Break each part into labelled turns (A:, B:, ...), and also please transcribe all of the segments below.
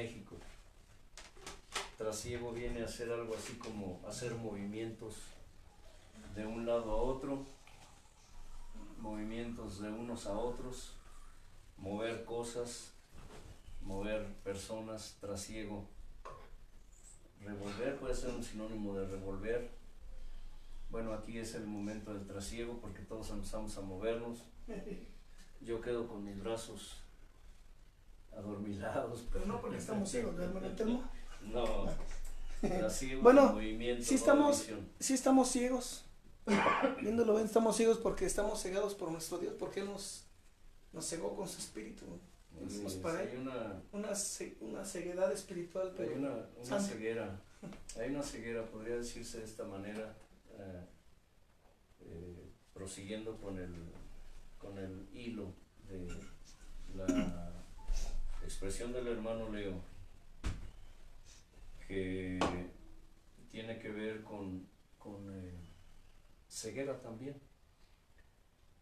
A: México. Trasiego viene a ser algo así como hacer movimientos de un lado a otro, movimientos de unos a otros, mover cosas, mover personas. Trasiego. Revolver puede ser un sinónimo de revolver. Bueno, aquí es el momento del trasiego porque todos empezamos a movernos. Yo quedo con mis brazos adormilados.
B: Pero no porque estamos ciegos, ¿no, hermano Telmo?
A: No, trasiego,
B: bueno,
A: movimiento,
B: sí estamos ciegos. Viéndolo bien, estamos ciegos porque estamos cegados por nuestro Dios, porque Él nos cegó con su espíritu.
A: Sí,
B: para
A: hay
B: Él una ceguedad espiritual, pero
A: hay una ceguera. Hay una ceguera, podría decirse de esta manera, prosiguiendo con el hilo de la expresión del hermano Leo, que tiene que ver con ceguera también.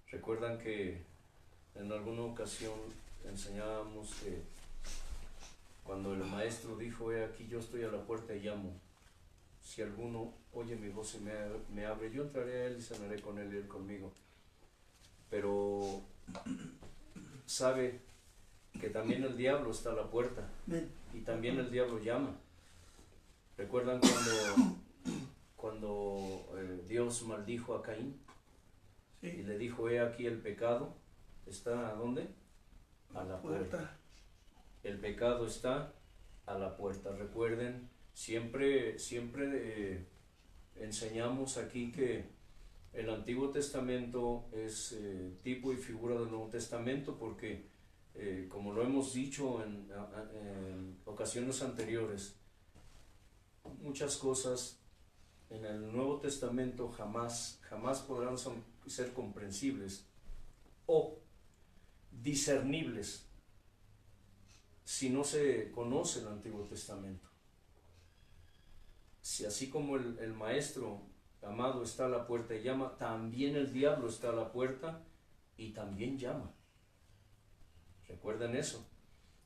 A: Recuerdan que en alguna ocasión enseñábamos que cuando el maestro dijo: he aquí, yo estoy a la puerta y llamo, si alguno oye mi voz y me abre, yo entraré a él y cenaré con él y él conmigo. Pero sabe que también el diablo está a la puerta y también el diablo llama. ¿Recuerdan cuando Dios maldijo a Caín?
B: sí.
A: Y le dijo: he aquí, el pecado está ¿a dónde? A la puerta. El pecado está a la puerta. Recuerden, siempre enseñamos aquí que el Antiguo Testamento es tipo y figura del Nuevo Testamento, porque como lo hemos dicho en ocasiones anteriores, muchas cosas en el Nuevo Testamento jamás podrán ser comprensibles o discernibles si no se conoce el Antiguo Testamento. Si así como el maestro amado está a la puerta y llama, también el diablo está a la puerta y también llama. Recuerden eso.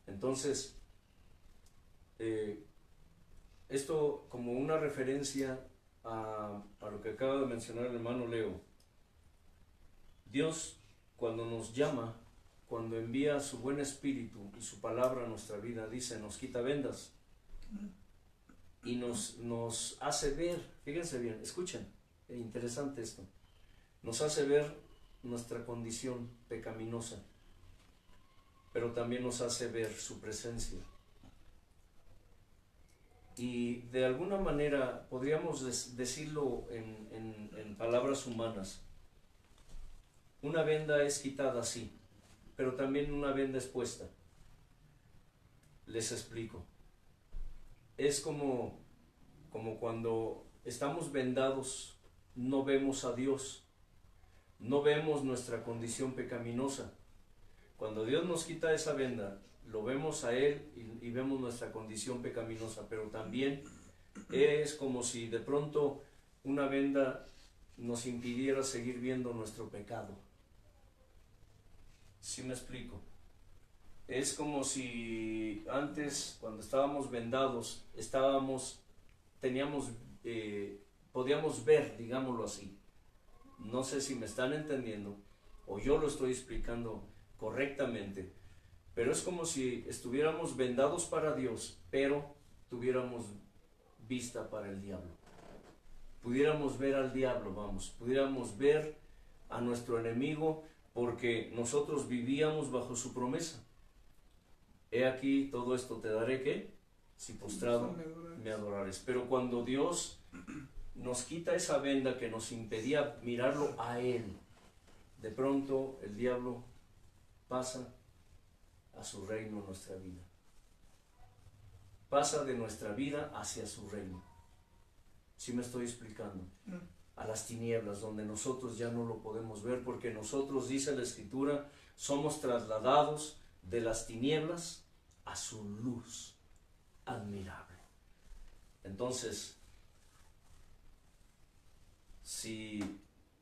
A: Entonces, esto como una referencia a lo que acaba de mencionar el hermano Leo. Dios, cuando nos llama, cuando envía su buen espíritu y su palabra a nuestra vida, dice: nos quita vendas y nos hace ver. Fíjense bien, escuchen, es interesante esto. Nos hace ver nuestra condición pecaminosa, pero también nos hace ver su presencia. Y de alguna manera podríamos decirlo en palabras humanas. Una venda es quitada, sí, pero también una venda es puesta. Les explico. Es como cuando estamos vendados, no vemos a Dios, no vemos nuestra condición pecaminosa. Cuando Dios nos quita esa venda, lo vemos a Él y vemos nuestra condición pecaminosa, pero también es como si de pronto una venda nos impidiera seguir viendo nuestro pecado. ¿Sí me explico? Es como si antes, cuando estábamos vendados, podíamos ver, digámoslo así. No sé si me están entendiendo o yo lo estoy explicando correctamente, pero es como si estuviéramos vendados para Dios, pero tuviéramos vista para el diablo. Pudiéramos ver al diablo, pudiéramos ver a nuestro enemigo, porque nosotros vivíamos bajo su promesa. He aquí, todo esto te daré, ¿qué? Si postrado me adorares. Pero cuando Dios nos quita esa venda que nos impedía mirarlo a Él, de pronto el diablo pasa a su reino en nuestra vida. Pasa de nuestra vida hacia su reino. ¿Sí me estoy explicando? A las tinieblas, donde nosotros ya no lo podemos ver, porque nosotros, dice la Escritura, somos trasladados de las tinieblas a su luz admirable. Entonces, si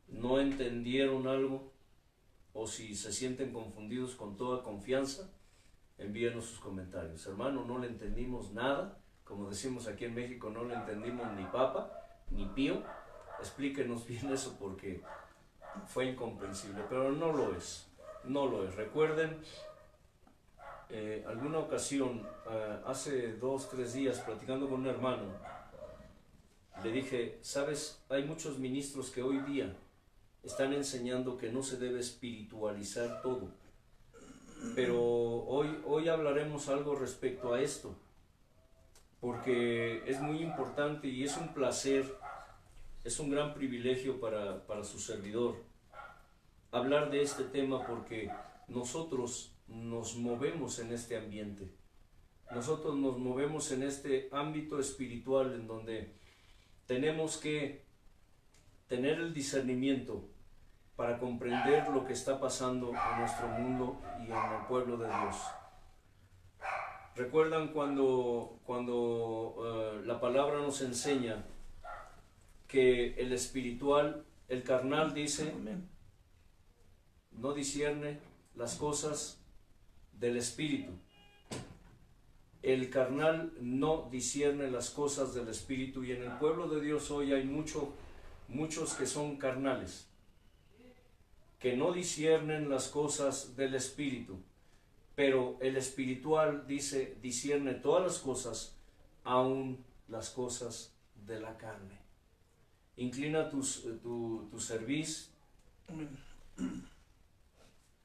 A: no entendieron algo o si se sienten confundidos, con toda confianza, envíenos sus comentarios. Hermano, no le entendimos nada, como decimos aquí en México, no le entendimos ni papa, ni pío. Explíquenos bien eso porque fue incomprensible, pero no lo es, no lo es. Recuerden, alguna ocasión, hace 2, 3 días, platicando con un hermano, le dije, sabes, hay muchos ministros que hoy día están enseñando que no se debe espiritualizar todo, pero hoy hablaremos algo respecto a esto, porque es muy importante y es un placer, es un gran privilegio para su servidor hablar de este tema, porque nosotros nos movemos en este ambiente, nosotros nos movemos en este ámbito espiritual en donde tenemos que tener el discernimiento para comprender lo que está pasando en nuestro mundo y en el pueblo de Dios. ¿Recuerdan cuando la palabra nos enseña que el espiritual, el carnal dice, no discierne las cosas del espíritu? El carnal no discierne las cosas del espíritu, y en el pueblo de Dios hoy hay muchos que son carnales, que no disciernen las cosas del espíritu, pero el espiritual dice, discierne todas las cosas, aun las cosas de la carne. Inclina tu cerviz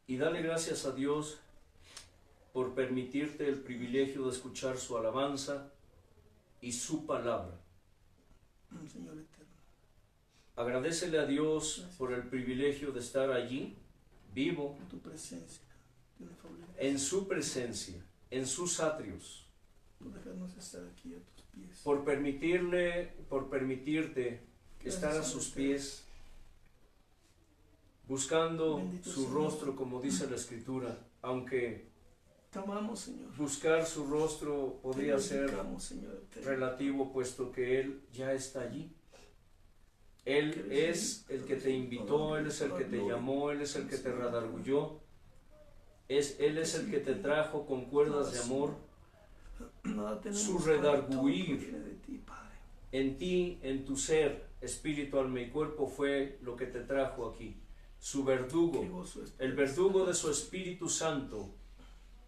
A: y dale gracias a Dios por permitirte el privilegio de escuchar su alabanza y su palabra.
B: Señor eterno.
A: Agradécele a Dios por el privilegio de estar allí, vivo,
B: En tu presencia,
A: en su presencia, en sus atrios,
B: por dejarnos estar aquí a tus pies,
A: por permitirte estar a sus pies, buscando
B: bendito
A: su
B: Señor.
A: Rostro, como dice la Escritura, aunque
B: Te amamos, Señor.
A: buscar su rostro podría ser
B: Señor eterno.
A: relativo, puesto que Él ya está allí. Él es el que te invitó, Él es el que te llamó, Él es el que te redarguyó, Él es el que te trajo con cuerdas de amor.
B: Nada tenemos
A: Su
B: para
A: redarguir
B: todo proviene de ti, Padre.
A: en ti, en tu ser, espíritu, alma y cuerpo, fue lo que te trajo aquí. Su verdugo,
B: Qué gozo es
A: el verdugo de su Espíritu Santo,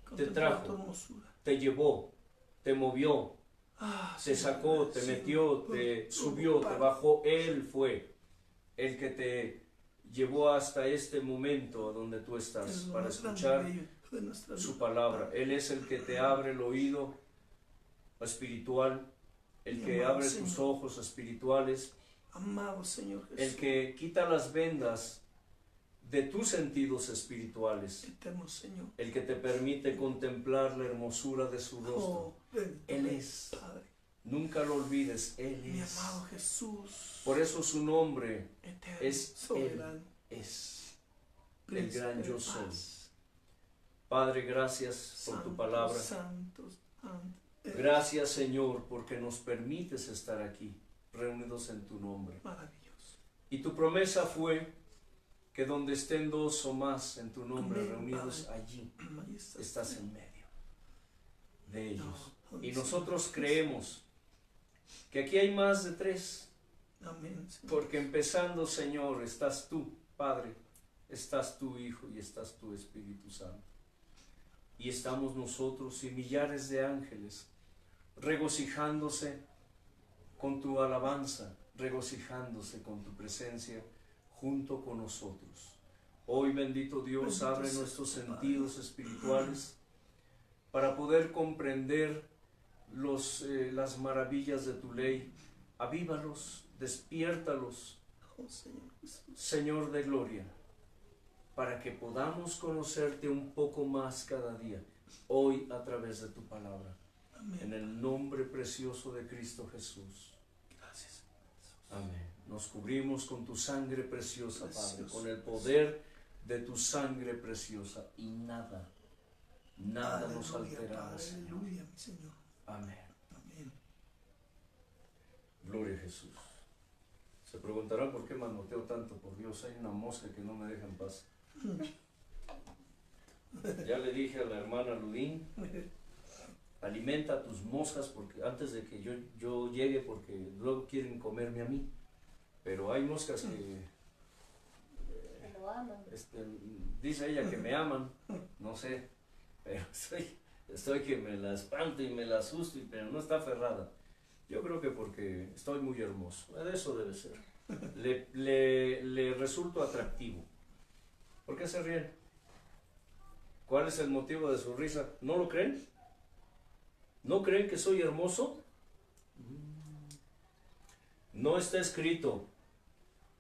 A: te
B: contemplar
A: trajo,
B: tu hermosura.
A: te llevó, te movió, te
B: Señor,
A: sacó, te metió, te subió, te bajó. Él fue el que te llevó hasta este momento donde tú estás para escuchar su palabra. Él es el que te abre el oído espiritual, el que abre tus ojos espirituales,
B: Amado Señor Jesús,
A: el que quita las vendas de tus sentidos espirituales,
B: eterno Señor.
A: el que te permite contemplar la hermosura de su rostro.
B: Bendito
A: Él
B: eres,
A: es.
B: Padre.
A: Nunca lo olvides, Él
B: Mi
A: es.
B: amado Jesús,
A: Por eso su nombre
B: eterno,
A: es
B: soberano,
A: Él, es el
B: Príncipe
A: gran
B: de
A: yo soy.
B: paz.
A: Padre, gracias por tu palabra.
B: Santo, santo.
A: Gracias, Señor, porque nos permites estar aquí, reunidos en tu nombre.
B: Maravilloso.
A: Y tu promesa fue que donde estén 2 o más en tu nombre
B: Amén,
A: reunidos,
B: Padre.
A: allí
B: Ahí estás,
A: estás en medio de ellos.
B: No,
A: Y
B: Señor
A: nosotros
B: Jesús.
A: creemos que aquí hay más de 3,
B: Amén, Señor.
A: porque empezando, Señor, estás tú, Padre, estás tu Hijo y estás tu Espíritu Santo. Y estamos nosotros y millares de ángeles regocijándose con tu alabanza, regocijándose con tu presencia junto con nosotros. Hoy, bendito Dios,
B: Bendito
A: abre
B: sea
A: nuestros
B: tu
A: sentidos espirituales para poder comprender las maravillas de tu ley. Avívalos, despiértalos,
B: Oh, Señor Jesús.
A: Señor de gloria, para que podamos conocerte un poco más cada día, hoy a través de tu palabra.
B: Amén.
A: En el nombre precioso de Cristo Jesús.
B: Gracias.
A: Amén. Nos cubrimos con tu sangre preciosa, Padre,
B: Precioso.
A: con el poder de tu sangre preciosa, y nada nos
B: Aleluya,
A: alterará,
B: Padre,
A: Señor.
B: aleluya, mi Señor.
A: Amén.
B: Amén.
A: Gloria a Jesús. Se preguntarán por qué manoteo tanto. Por Dios, hay una mosca que no me deja en paz. Ya le dije a la hermana Ludín, alimenta a tus moscas porque antes de que yo llegue, porque luego quieren comerme a mí. Pero hay moscas que
C: Lo aman.
A: dice ella que me aman, no sé, pero estoy que me la espanto y me la asusto, pero no está aferrada. Yo creo que porque estoy muy hermoso, eso debe ser. Le resulto atractivo. ¿Por qué se ríen? ¿Cuál es el motivo de su risa? ¿No lo creen? ¿No creen que soy hermoso? No está escrito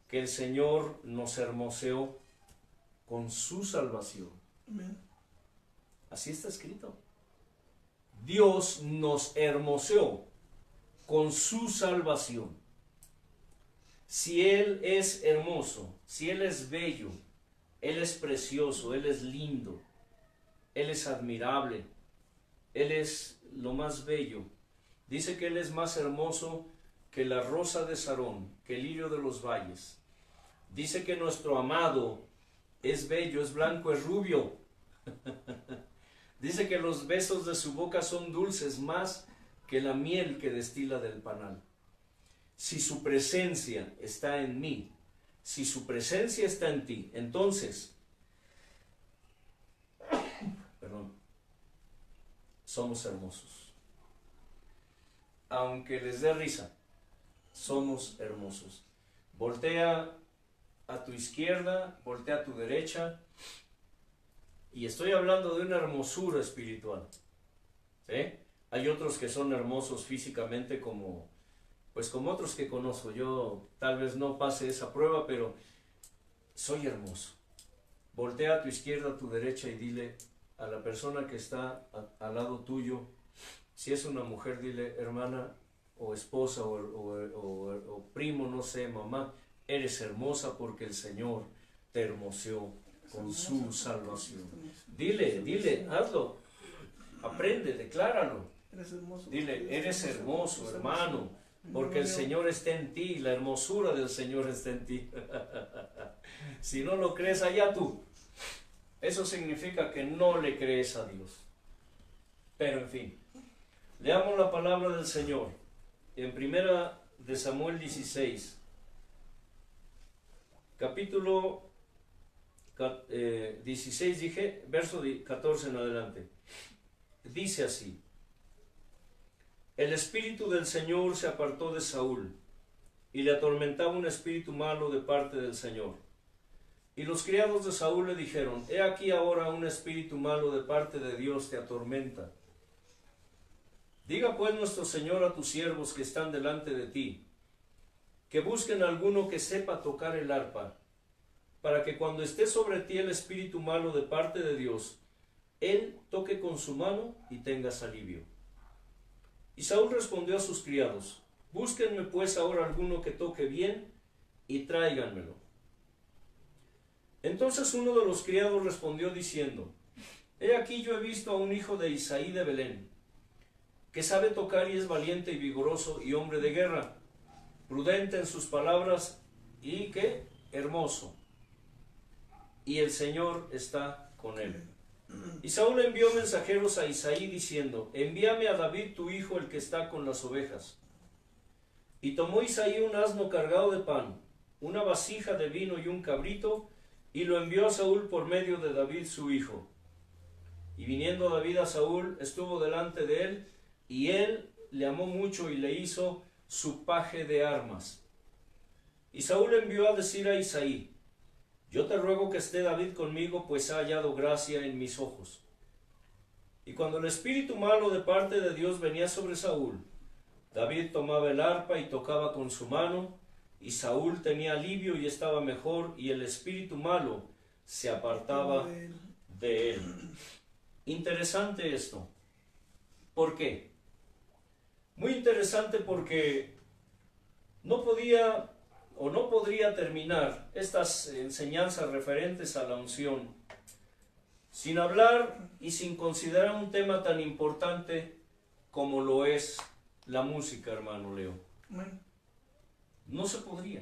A: que el Señor nos hermoseó con su salvación.
B: Amén.
A: Así está escrito. Dios nos hermoseó con su salvación. Si Él es hermoso, si Él es bello, Él es precioso, Él es lindo, Él es admirable, Él es lo más bello. Dice que Él es más hermoso que la rosa de Sarón, que el lirio de los valles. Dice que nuestro amado es bello, es blanco, es rubio. Dice que los besos de su boca son dulces más que la miel que destila del panal. Si su presencia está en mí, si su presencia está en ti, entonces, somos hermosos. Aunque les dé risa, somos hermosos. Voltea a tu izquierda, voltea a tu derecha, y estoy hablando de una hermosura espiritual. ¿Sí? Hay otros que son hermosos físicamente como otros que conozco. Yo tal vez no pase esa prueba, pero soy hermoso. Voltea a tu izquierda, a tu derecha y dile a la persona que está al lado tuyo, si es una mujer, dile hermana o esposa o primo, no sé, mamá, eres hermosa porque el Señor te hermoseó con su salvación. Dile, hazlo, aprende, decláralo. Dile, eres hermoso, hermano, porque el Señor está en ti, la hermosura del Señor está en ti. Si no lo crees, allá tú. Eso significa que no le crees a Dios. Pero en fin, leamos la palabra del Señor en primera de Samuel 16, capítulo 16, dije, verso 14 en adelante. Dice así: el espíritu del Señor se apartó de Saúl, y le atormentaba un espíritu malo de parte del Señor. Y los criados de Saúl le dijeron: he aquí ahora un espíritu malo de parte de Dios te atormenta. Diga pues nuestro Señor a tus siervos que están delante de ti, que busquen a alguno que sepa tocar el arpa, para que cuando esté sobre ti el espíritu malo de parte de Dios, él toque con su mano y tengas alivio. Y Saúl respondió a sus criados: búsquenme pues ahora alguno que toque bien y tráiganmelo. Entonces uno de los criados respondió diciendo: he aquí yo he visto a un hijo de Isaí de Belén, que sabe tocar y es valiente y vigoroso y hombre de guerra, prudente en sus palabras y que hermoso. Y el Señor está con él. Y Saúl envió mensajeros a Isaí diciendo: envíame a David tu hijo, el que está con las ovejas. Y tomó Isaí un asno cargado de pan, una vasija de vino y un cabrito, y lo envió a Saúl por medio de David su hijo. Y viniendo David a Saúl, estuvo delante de él, y él le amó mucho y le hizo su paje de armas. Y Saúl envió a decir a Isaí: yo te ruego que esté David conmigo, pues ha hallado gracia en mis ojos. Y cuando el espíritu malo de parte de Dios venía sobre Saúl, David tomaba el arpa y tocaba con su mano, y Saúl tenía alivio y estaba mejor, y el espíritu malo se apartaba de él. Interesante esto. ¿Por qué? Muy interesante porque no podría terminar estas enseñanzas referentes a la unción sin hablar y sin considerar un tema tan importante como lo es la música, hermano Leo. No se podría.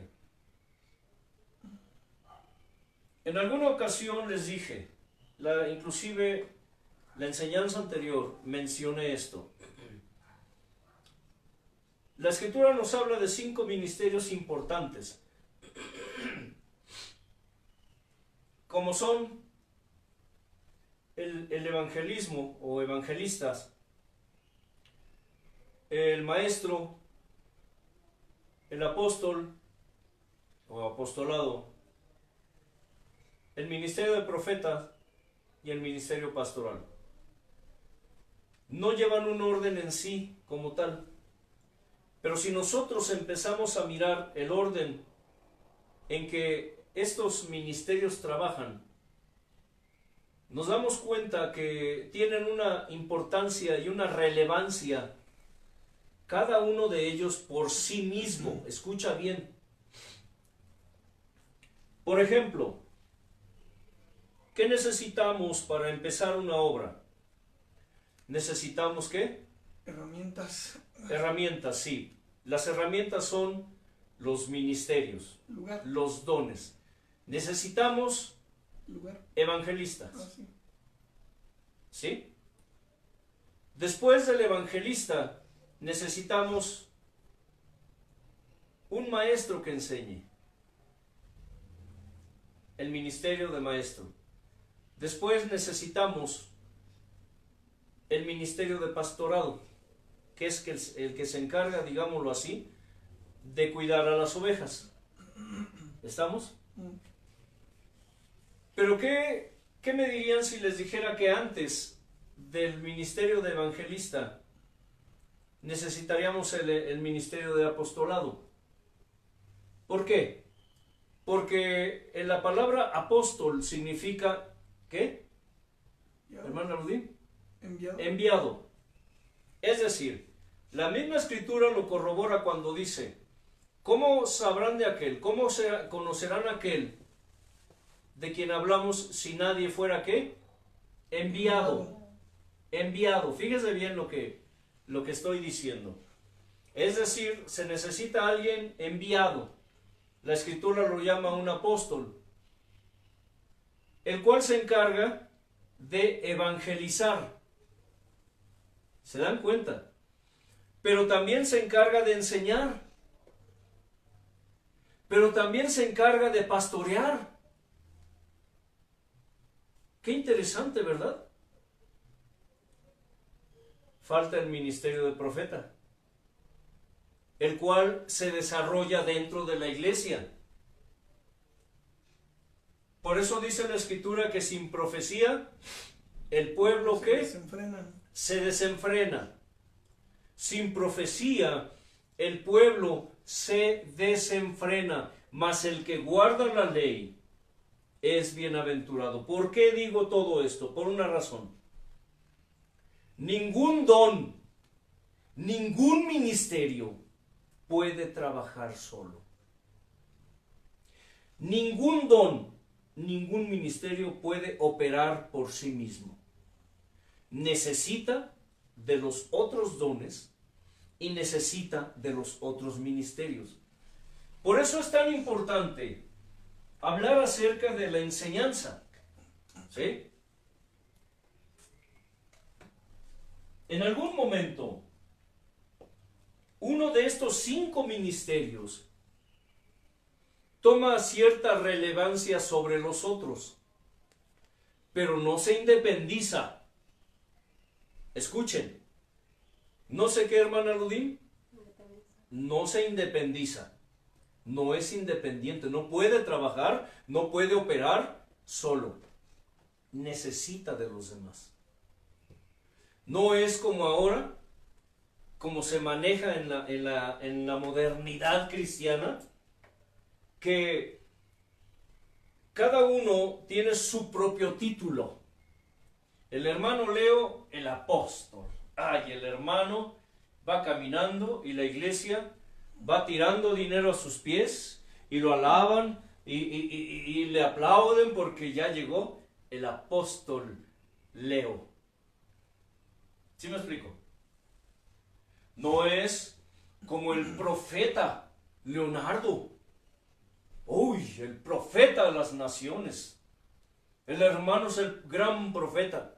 A: En alguna ocasión les dije inclusive la enseñanza anterior mencioné esto. La Escritura nos habla de 5 ministerios importantes, como son el evangelismo o evangelistas, el maestro, el apóstol o apostolado, el ministerio de profeta y el ministerio pastoral. No llevan un orden en sí como tal, pero si nosotros empezamos a mirar el orden en que estos ministerios trabajan, nos damos cuenta que tienen una importancia y una relevancia cada uno de ellos por sí mismo. Escucha bien. Por ejemplo, ¿qué necesitamos para empezar una obra? ¿Necesitamos qué?
B: Herramientas.
A: Herramientas, sí. Las herramientas son los ministerios,
B: Lugar.
A: los dones. Necesitamos
B: Lugar.
A: evangelistas.
B: Ah, sí.
A: ¿Sí? Después del evangelista, necesitamos un maestro que enseñe. El ministerio de maestro. Después necesitamos el ministerio de pastorado, que es el que se encarga, digámoslo así, de cuidar a las ovejas. ¿Estamos? Pero ¿qué me dirían si les dijera que antes del ministerio de evangelista necesitaríamos el ministerio de apostolado? ¿Por qué? Porque en la palabra apóstol significa ¿qué? Hermana Rudín,
B: Enviado.
A: enviado. Es decir, la misma escritura lo corrobora cuando dice: ¿cómo sabrán de aquel? ¿Cómo conocerán aquel de quien hablamos si nadie fuera qué? Enviado. Enviado. Fíjese bien lo que estoy diciendo. Es decir, se necesita alguien enviado. La escritura lo llama un apóstol, el cual se encarga de evangelizar. ¿Se dan cuenta? Pero también se encarga de enseñar. Pero también se encarga de pastorear. Qué interesante, ¿verdad? Falta el ministerio de profeta, el cual se desarrolla dentro de la iglesia. Por eso dice la escritura que sin profecía el pueblo ¿qué? Se desenfrena. Sin profecía el pueblo se desenfrena, mas el que guarda la ley es bienaventurado. ¿Por qué digo todo esto? Por una razón. Ningún don, ningún ministerio puede trabajar solo. Ningún don, ningún ministerio puede operar por sí mismo. Necesita de los otros dones y necesita de los otros ministerios. Por eso es tan importante hablar acerca de la enseñanza. ¿Sí? En algún momento, uno de estos 5 ministerios toma cierta relevancia sobre los otros, pero no se independiza. Escuchen, no sé qué, hermana Ludín, no se independiza, no es independiente, no puede trabajar, no puede operar solo, necesita de los demás. No es como ahora, como se maneja en la modernidad cristiana, que cada uno tiene su propio título. El hermano Leo, el apóstol. Ay, el hermano va caminando y la iglesia va tirando dinero a sus pies y lo alaban y le aplauden porque ya llegó el apóstol Leo. ¿Sí me explico? No es como el profeta Leonardo. Uy, el profeta de las naciones. El hermano es el gran profeta.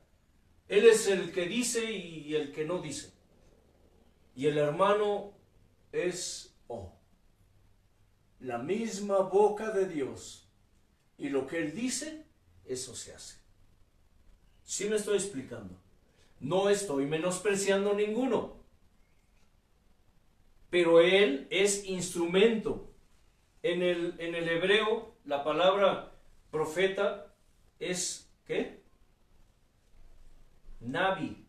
A: Él es el que dice y el que no dice. Y el hermano es la misma boca de Dios. Y lo que Él dice, eso se hace. ¿Sí me estoy explicando? No estoy menospreciando ninguno. Pero Él es instrumento. En el hebreo, la palabra profeta es, ¿qué? Nabi.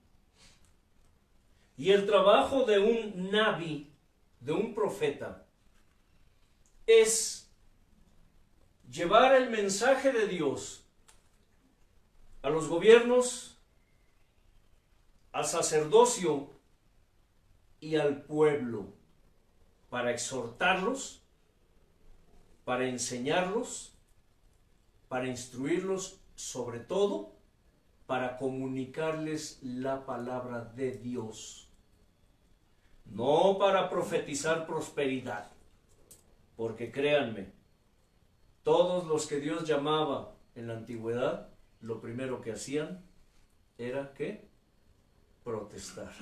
A: Y el trabajo de un nabi, de un profeta, es llevar el mensaje de Dios a los gobiernos, al sacerdocio y al pueblo, para exhortarlos, para enseñarlos, para instruirlos, sobre todo, para comunicarles la palabra de Dios. No para profetizar prosperidad, porque créanme, todos los que Dios llamaba en la antigüedad, lo primero que hacían era ¿qué? Protestar,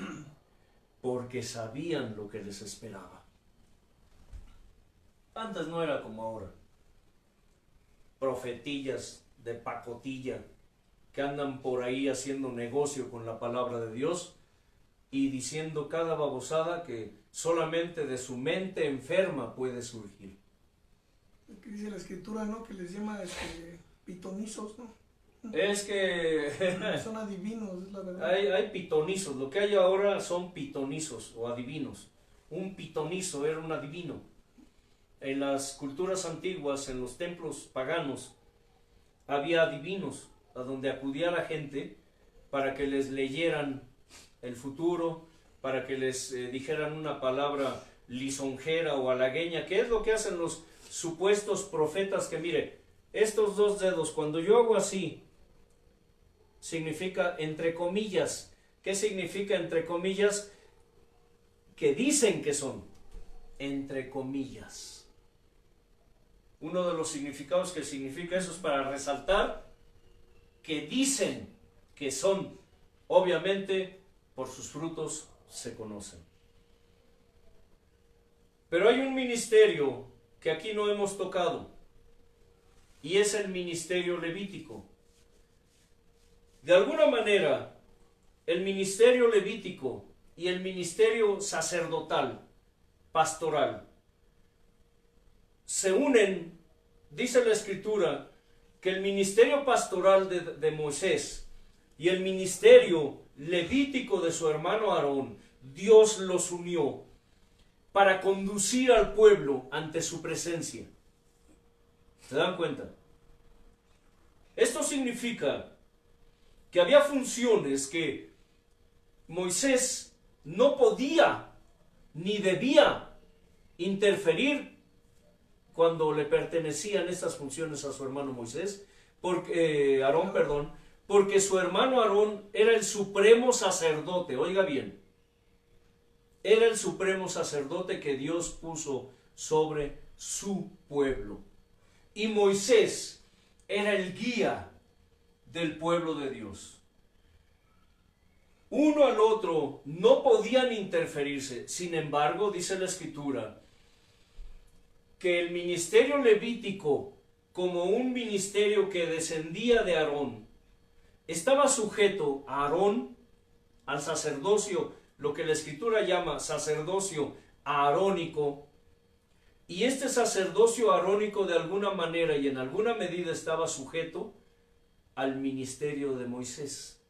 A: porque sabían lo que les esperaba. Antes no era como ahora. Profetillas de pacotilla que andan por ahí haciendo negocio con la palabra de Dios y diciendo cada babosada que solamente de su mente enferma puede surgir.
B: Que dice la escritura, ¿no? Que les llama pitonizos, ¿no?
A: Es que
B: son adivinos, es la verdad.
A: Hay pitonizos. Lo que hay ahora son pitonizos o adivinos. Un pitonizo era un adivino. En las culturas antiguas, en los templos paganos, había adivinos a donde acudía la gente para que les leyeran el futuro, para que les dijeran una palabra lisonjera o halagueña, que es lo que hacen los supuestos profetas, que mire, estos dos dedos, cuando yo hago así, significa entre comillas. ¿Qué significa entre comillas? Que dicen que son entre comillas. Uno de los significados que significa eso es para resaltar que dicen que son. Obviamente, por sus frutos se conocen. Pero hay un ministerio que aquí no hemos tocado, y es el ministerio levítico. De alguna manera, el ministerio levítico y el ministerio sacerdotal, pastoral, se unen. Dice la Escritura que el ministerio pastoral de Moisés y el ministerio levítico de su hermano Aarón, Dios los unió para conducir al pueblo ante su presencia. ¿Se dan cuenta? Esto significa que había funciones que Moisés no podía ni debía interferir cuando le pertenecían estas funciones a su hermano Aarón, porque su hermano Aarón era el supremo sacerdote. Oiga bien, era el supremo sacerdote que Dios puso sobre su pueblo. Y Moisés era el guía del pueblo de Dios. Uno al otro no podían interferirse. Sin embargo, dice la Escritura, que el ministerio levítico, como un ministerio que descendía de Aarón, estaba sujeto a Aarón, al sacerdocio, lo que la Escritura llama sacerdocio aarónico, y este sacerdocio aarónico de alguna manera y en alguna medida estaba sujeto al ministerio de Moisés.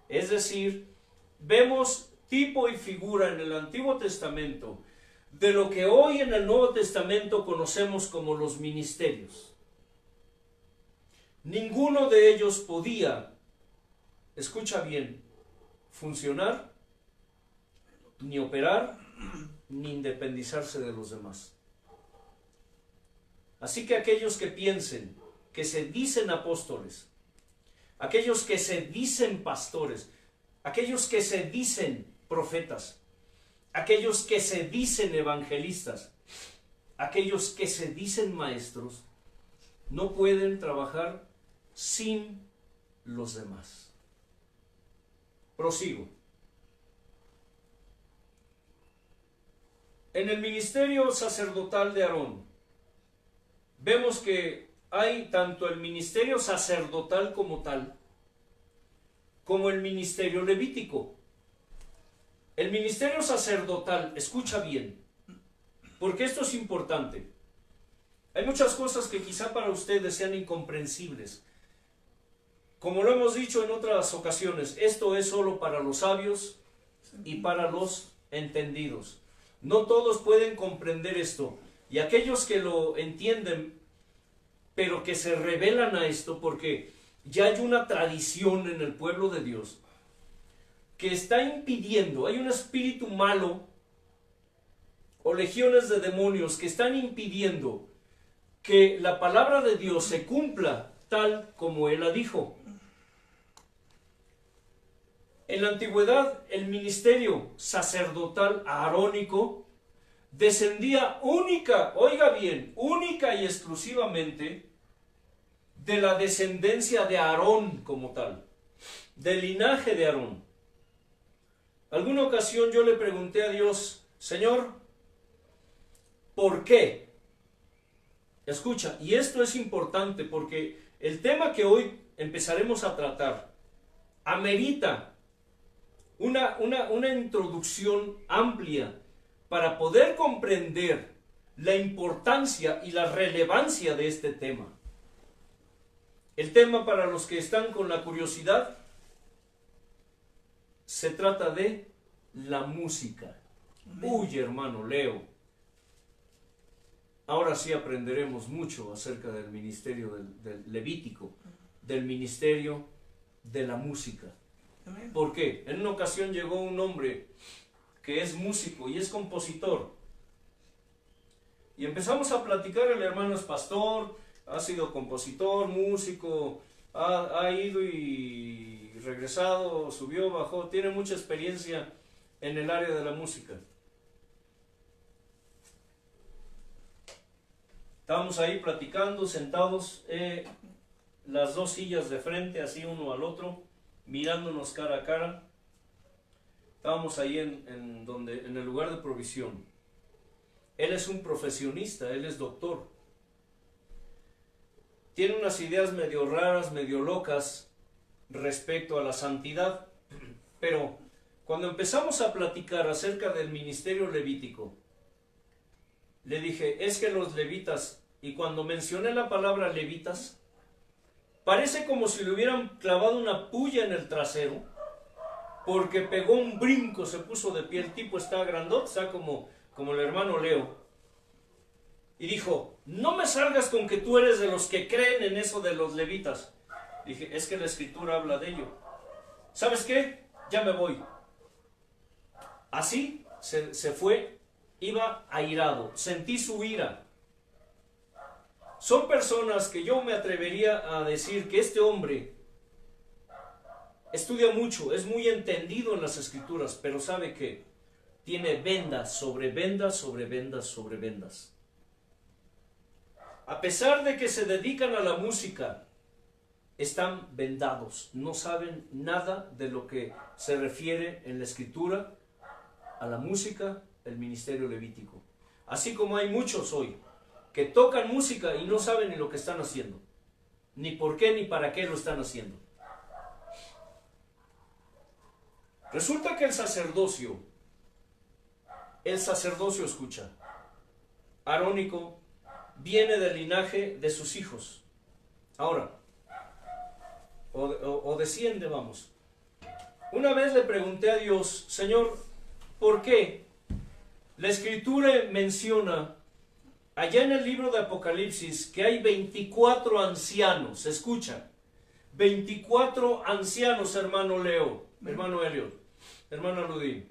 A: Es decir, vemos tipo y figura en el Antiguo Testamento de lo que hoy en el Nuevo Testamento conocemos como los ministerios. Ninguno de ellos podía, escucha bien, funcionar, ni operar, ni independizarse de los demás. Así que aquellos que piensen que se dicen apóstoles, aquellos que se dicen pastores, aquellos que se dicen profetas, aquellos que se dicen evangelistas, aquellos que se dicen maestros, no pueden trabajar sin los demás. Prosigo. En el ministerio sacerdotal de Aarón, vemos que hay tanto el ministerio sacerdotal como tal, como el ministerio levítico. El ministerio sacerdotal, escucha bien, porque esto es importante. Hay muchas cosas que quizá para ustedes sean incomprensibles. Como lo hemos dicho en otras ocasiones, esto es solo para los sabios y para los entendidos. No todos pueden comprender esto. Y aquellos que lo entienden, pero que se rebelan a esto, porque ya hay una tradición en el pueblo de Dios que está impidiendo, hay un espíritu malo o legiones de demonios que están impidiendo que la palabra de Dios se cumpla tal como Él la dijo. En la antigüedad, el ministerio sacerdotal aarónico descendía única y exclusivamente de la descendencia de Aarón como tal, del linaje de Aarón. Alguna ocasión yo le pregunté a Dios, Señor, ¿por qué? Escucha, y esto es importante porque el tema que hoy empezaremos a tratar amerita una introducción amplia para poder comprender la importancia y la relevancia de este tema. El tema, para los que están con la curiosidad, se trata de la música. Uy, hermano Leo, ahora sí aprenderemos mucho acerca del ministerio del Levítico, del ministerio de la música. ¿Por qué? En una ocasión llegó un hombre que es músico y es compositor. Y empezamos a platicar, el hermano es pastor, ha sido compositor, músico, ha ido y regresado, subió, bajó, tiene mucha experiencia en el área de la música. Estábamos ahí platicando, sentados, las dos sillas de frente, así uno al otro, mirándonos cara a cara. Estábamos ahí en el lugar de provisión. Él es un profesionista, él es doctor. Tiene unas ideas medio raras, medio locas respecto a la santidad, pero cuando empezamos a platicar acerca del ministerio levítico, le dije, es que los levitas, y cuando mencioné la palabra levitas, parece como si le hubieran clavado una puya en el trasero, porque pegó un brinco, se puso de pie, el tipo está grandote, está como el hermano Leo, y dijo, no me salgas con que tú eres de los que creen en eso de los levitas. Dije, es que la escritura habla de ello. ¿Sabes qué? Ya me voy. Así se fue, iba airado, sentí su ira. Son personas que yo me atrevería a decir que este hombre estudia mucho, es muy entendido en las escrituras, pero sabe que tiene vendas sobre vendas sobre vendas sobre vendas. A pesar de que se dedican a la música, están vendados, no saben nada de lo que se refiere en la escritura a la música, el ministerio levítico. Así como hay muchos hoy que tocan música y no saben ni lo que están haciendo, ni por qué ni para qué lo están haciendo. Resulta que el sacerdocio, escucha, arónico, viene del linaje de sus hijos. Ahora, o desciende, vamos. Una vez le pregunté a Dios, Señor, ¿por qué la escritura menciona allá en el libro de Apocalipsis que hay 24 ancianos? Escucha, 24 ancianos, hermano Leo, hermano Elliot, hermano Aludín.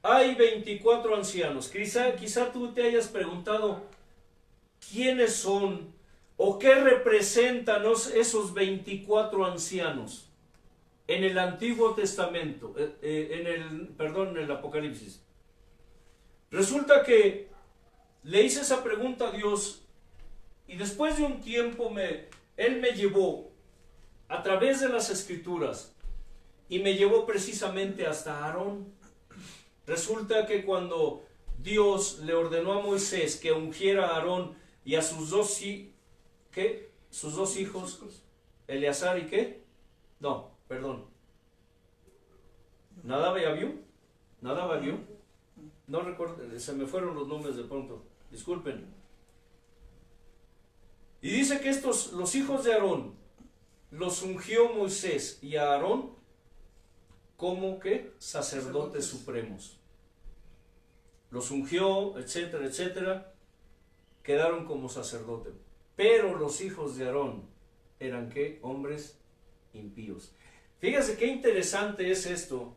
A: Hay 24 ancianos. Quizá tú te hayas preguntado quiénes son o qué representan esos 24 ancianos en el Antiguo Testamento, en el Apocalipsis. Resulta que le hice esa pregunta a Dios y después de un tiempo Él me llevó a través de las Escrituras y me llevó precisamente hasta Aarón. Resulta que cuando Dios le ordenó a Moisés que ungiera a Aarón y a sus dos, sus dos hijos, Eleazar y ¿qué? No, perdón. ¿Nadab y Abiú? ¿Nadab y Abiú? No recuerdo, se me fueron los nombres de pronto. Disculpen. Y dice que estos, los hijos de Aarón, los ungió Moisés y a Aarón como que sacerdotes supremos. Los ungió, etcétera, etcétera. Quedaron como sacerdotes. Pero los hijos de Aarón eran ¿qué? Hombres impíos. Fíjese qué interesante es esto.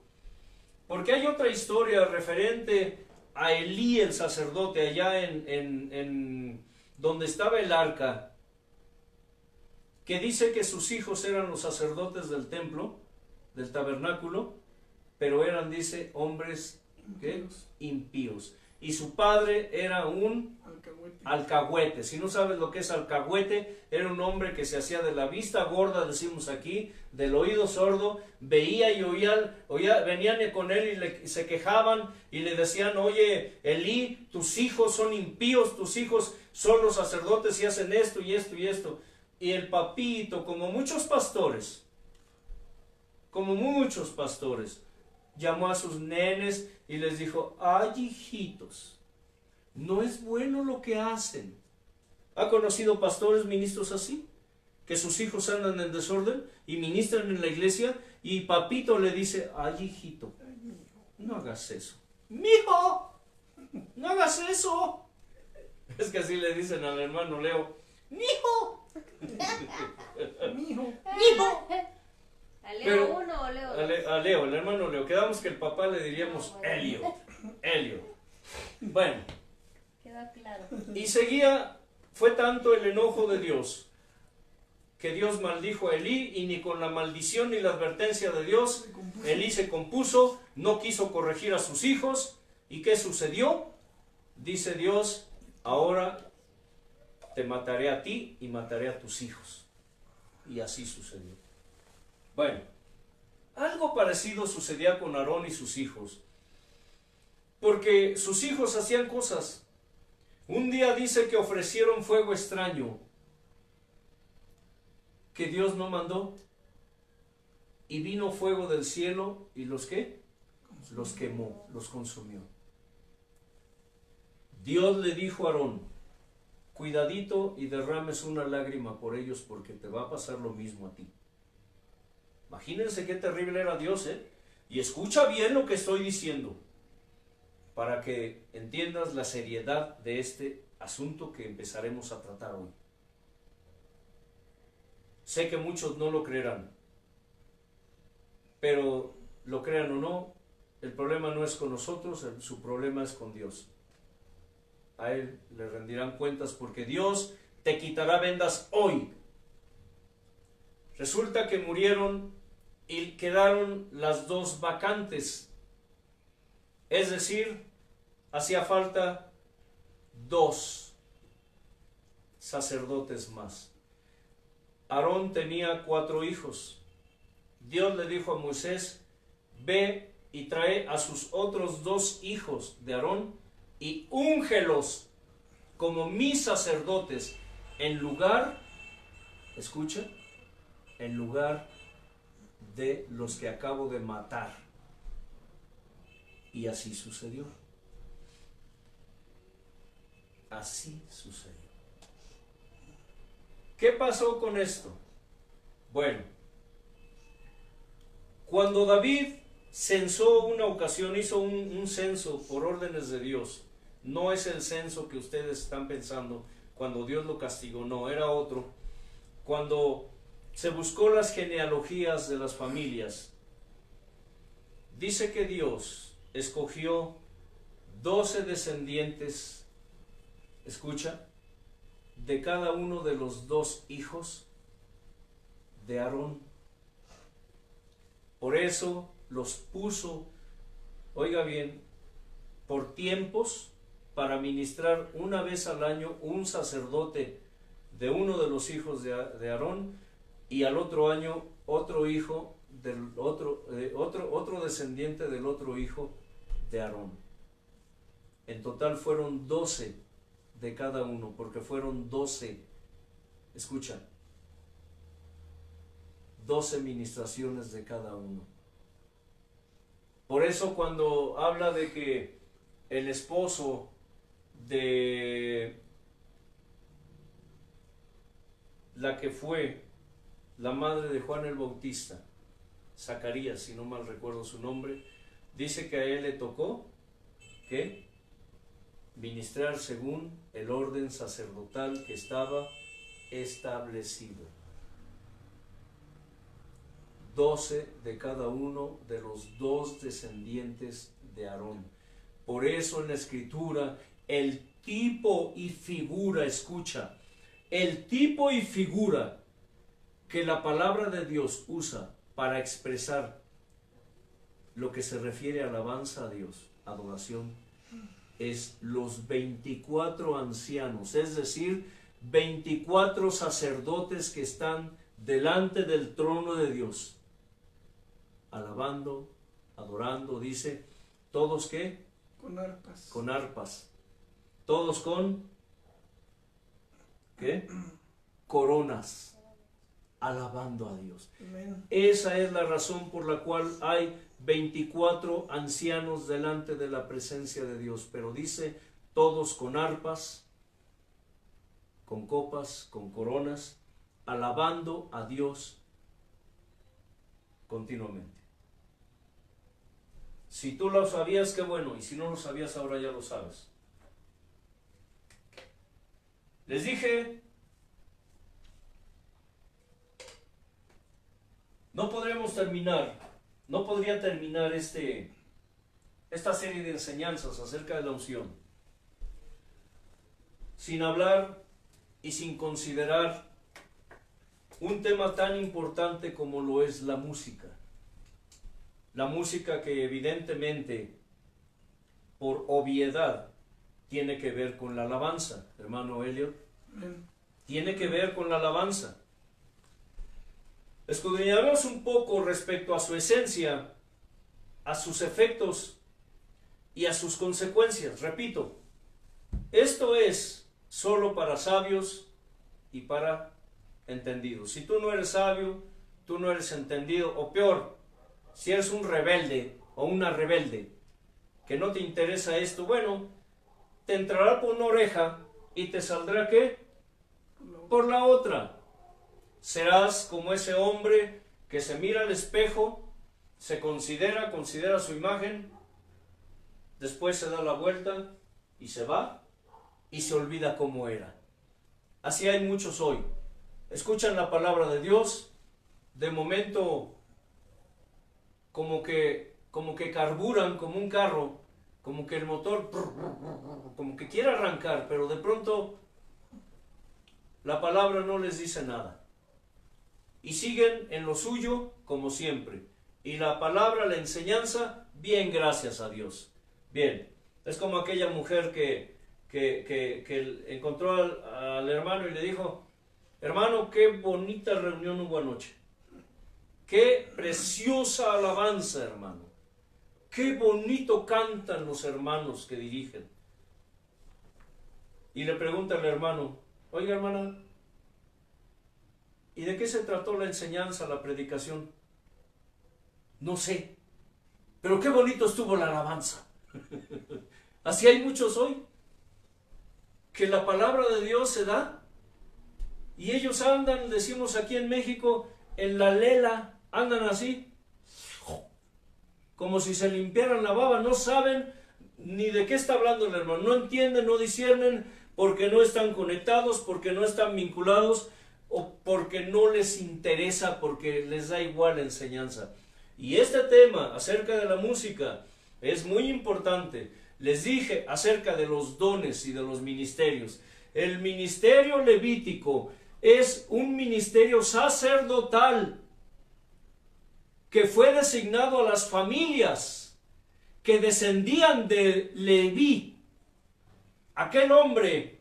A: Porque hay otra historia referente a Elí el sacerdote allá en donde estaba el arca, que dice que sus hijos eran los sacerdotes del templo, del tabernáculo, pero eran, dice, hombres ¿qué? Impíos. Y su padre era un alcahuete. Si no sabes lo que es alcahuete, era un hombre que se hacía de la vista gorda, decimos aquí, del oído sordo, veía y oía, venían con él y se quejaban y le decían, oye, Elí, tus hijos son impíos, tus hijos son los sacerdotes y hacen esto y esto y esto. Y el papito, como muchos pastores, llamó a sus nenes y les dijo, ay, hijitos, no es bueno lo que hacen. ¿Ha conocido pastores, ministros así? Que sus hijos andan en desorden y ministran en la iglesia y papito le dice, ay, hijito, no hagas eso. Mijo, no hagas eso. Es que así le dicen al hermano Leo, mijo. Mijo.
C: ¿A Leo 1 o Leo 2?
A: A Leo, el hermano Leo. Quedamos que el papá le diríamos Elliot. Bueno.
C: Queda claro.
A: Y seguía, fue tanto el enojo de Dios, que Dios maldijo a Elí, y ni con la maldición ni la advertencia de Dios, Elí se compuso, no quiso corregir a sus hijos. ¿Y qué sucedió? Dice Dios, ahora te mataré a ti y mataré a tus hijos. Y así sucedió. Bueno, algo parecido sucedía con Aarón y sus hijos, porque sus hijos hacían cosas. Un día dice que ofrecieron fuego extraño, que Dios no mandó, y vino fuego del cielo y los ¿qué? Los quemó, los consumió. Dios le dijo a Aarón, cuidadito y derrames una lágrima por ellos porque te va a pasar lo mismo a ti. Imagínense qué terrible era Dios, ¿eh? Y escucha bien lo que estoy diciendo, para que entiendas la seriedad de este asunto que empezaremos a tratar hoy. Sé que muchos no lo creerán, pero lo crean o no, el problema no es con nosotros, su problema es con Dios. A Él le rendirán cuentas porque Dios te quitará vendas hoy. Resulta que murieron y quedaron las dos vacantes. Es decir, hacía falta 2 sacerdotes más. Aarón tenía 4 hijos. Dios le dijo a Moisés, ve y trae a sus otros 2 hijos de Aarón y úngelos como mis sacerdotes en lugar, escucha, en lugar de los que acabo de matar. Y así sucedió. Así sucedió. ¿Qué pasó con esto? Bueno, cuando David censó una ocasión, hizo un censo por órdenes de Dios. No es el censo que ustedes están pensando cuando Dios lo castigó, no, era otro. Cuando se buscó las genealogías de las familias, dice que Dios escogió 12 descendientes, escucha, de cada uno de los 2 hijos de Aarón. Por eso los puso, oiga bien, por tiempos para ministrar una vez al año un sacerdote de uno de los hijos de Aarón, y al otro año otro hijo del otro descendiente del otro hijo de Aarón. En total fueron 12 de cada uno, porque fueron 12, escucha, 12 ministraciones de cada uno. Por eso cuando habla de que el esposo de la que fue la madre de Juan el Bautista, Zacarías, si no mal recuerdo su nombre, dice que a él le tocó, ¿qué? Ministrar según el orden sacerdotal que estaba establecido. 12 de cada uno de los 2 descendientes de Aarón. Por eso en la Escritura, el tipo y figura, escucha, el tipo y figura que la palabra de Dios usa para expresar lo que se refiere a alabanza a Dios, adoración, es los 24 ancianos, es decir, 24 sacerdotes que están delante del trono de Dios, alabando, adorando, dice, ¿todos qué?
B: Con arpas.
A: Con arpas. Todos con, ¿qué? Coronas, alabando a Dios.
B: Amén.
A: Esa es la razón por la cual hay 24 ancianos delante de la presencia de Dios, pero dice, todos con arpas, con copas, con coronas, alabando a Dios continuamente. Si tú lo sabías, qué bueno, y si no lo sabías, ahora ya lo sabes. Les dije, no podría terminar esta serie de enseñanzas acerca de la unción sin hablar y sin considerar un tema tan importante como lo es la música. La música que evidentemente, por obviedad, tiene que ver con la alabanza, hermano Elliot. Tiene que ver con la alabanza. Escudriñaremos un poco respecto a su esencia, a sus efectos y a sus consecuencias. Repito, esto es solo para sabios y para entendidos. Si tú no eres sabio, tú no eres entendido, o peor, si eres un rebelde o una rebelde que no te interesa esto, bueno, te entrará por una oreja y te saldrá ¿qué? Por la otra. Serás como ese hombre que se mira al espejo, se considera su imagen, después se da la vuelta y se va y se olvida cómo era. Así hay muchos hoy. Escuchan la palabra de Dios, de momento como que carburan como un carro, como que el motor como que quiere arrancar, pero de pronto la palabra no les dice nada. Y siguen en lo suyo como siempre. Y la palabra, la enseñanza, bien, gracias a Dios. Bien, es como aquella mujer que encontró al hermano y le dijo, hermano, qué bonita reunión hubo anoche. Qué preciosa alabanza, hermano. Qué bonito cantan los hermanos que dirigen. Y le pregunta al hermano, oiga, hermana, ¿y de qué se trató la enseñanza, la predicación? No sé, pero qué bonito estuvo la alabanza. Así hay muchos hoy, que la palabra de Dios se da, y ellos andan, decimos aquí en México, en la lela, andan así, como si se limpiaran la baba, no saben ni de qué está hablando el hermano, no entienden, no disciernen, porque no están conectados, porque no están vinculados, o porque no les interesa, porque les da igual la enseñanza. Y este tema acerca de la música es muy importante. Les dije acerca de los dones y de los ministerios. El ministerio levítico es un ministerio sacerdotal que fue designado a las familias que descendían de Leví, aquel hombre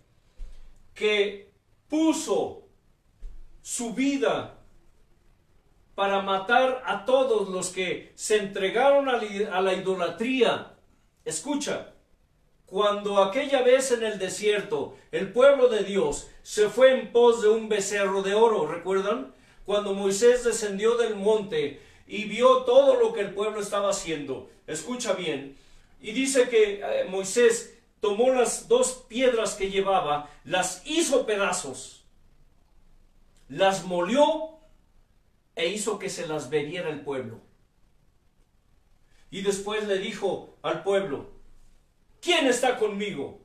A: que puso su vida para matar a todos los que se entregaron a la idolatría. Escucha, cuando aquella vez en el desierto el pueblo de Dios se fue en pos de un becerro de oro, ¿recuerdan? Cuando Moisés descendió del monte y vio todo lo que el pueblo estaba haciendo. Escucha bien, y dice que Moisés tomó las 2 piedras que llevaba, las hizo pedazos, las molió e hizo que se las bebiera el pueblo. Y después le dijo al pueblo: ¿quién está conmigo?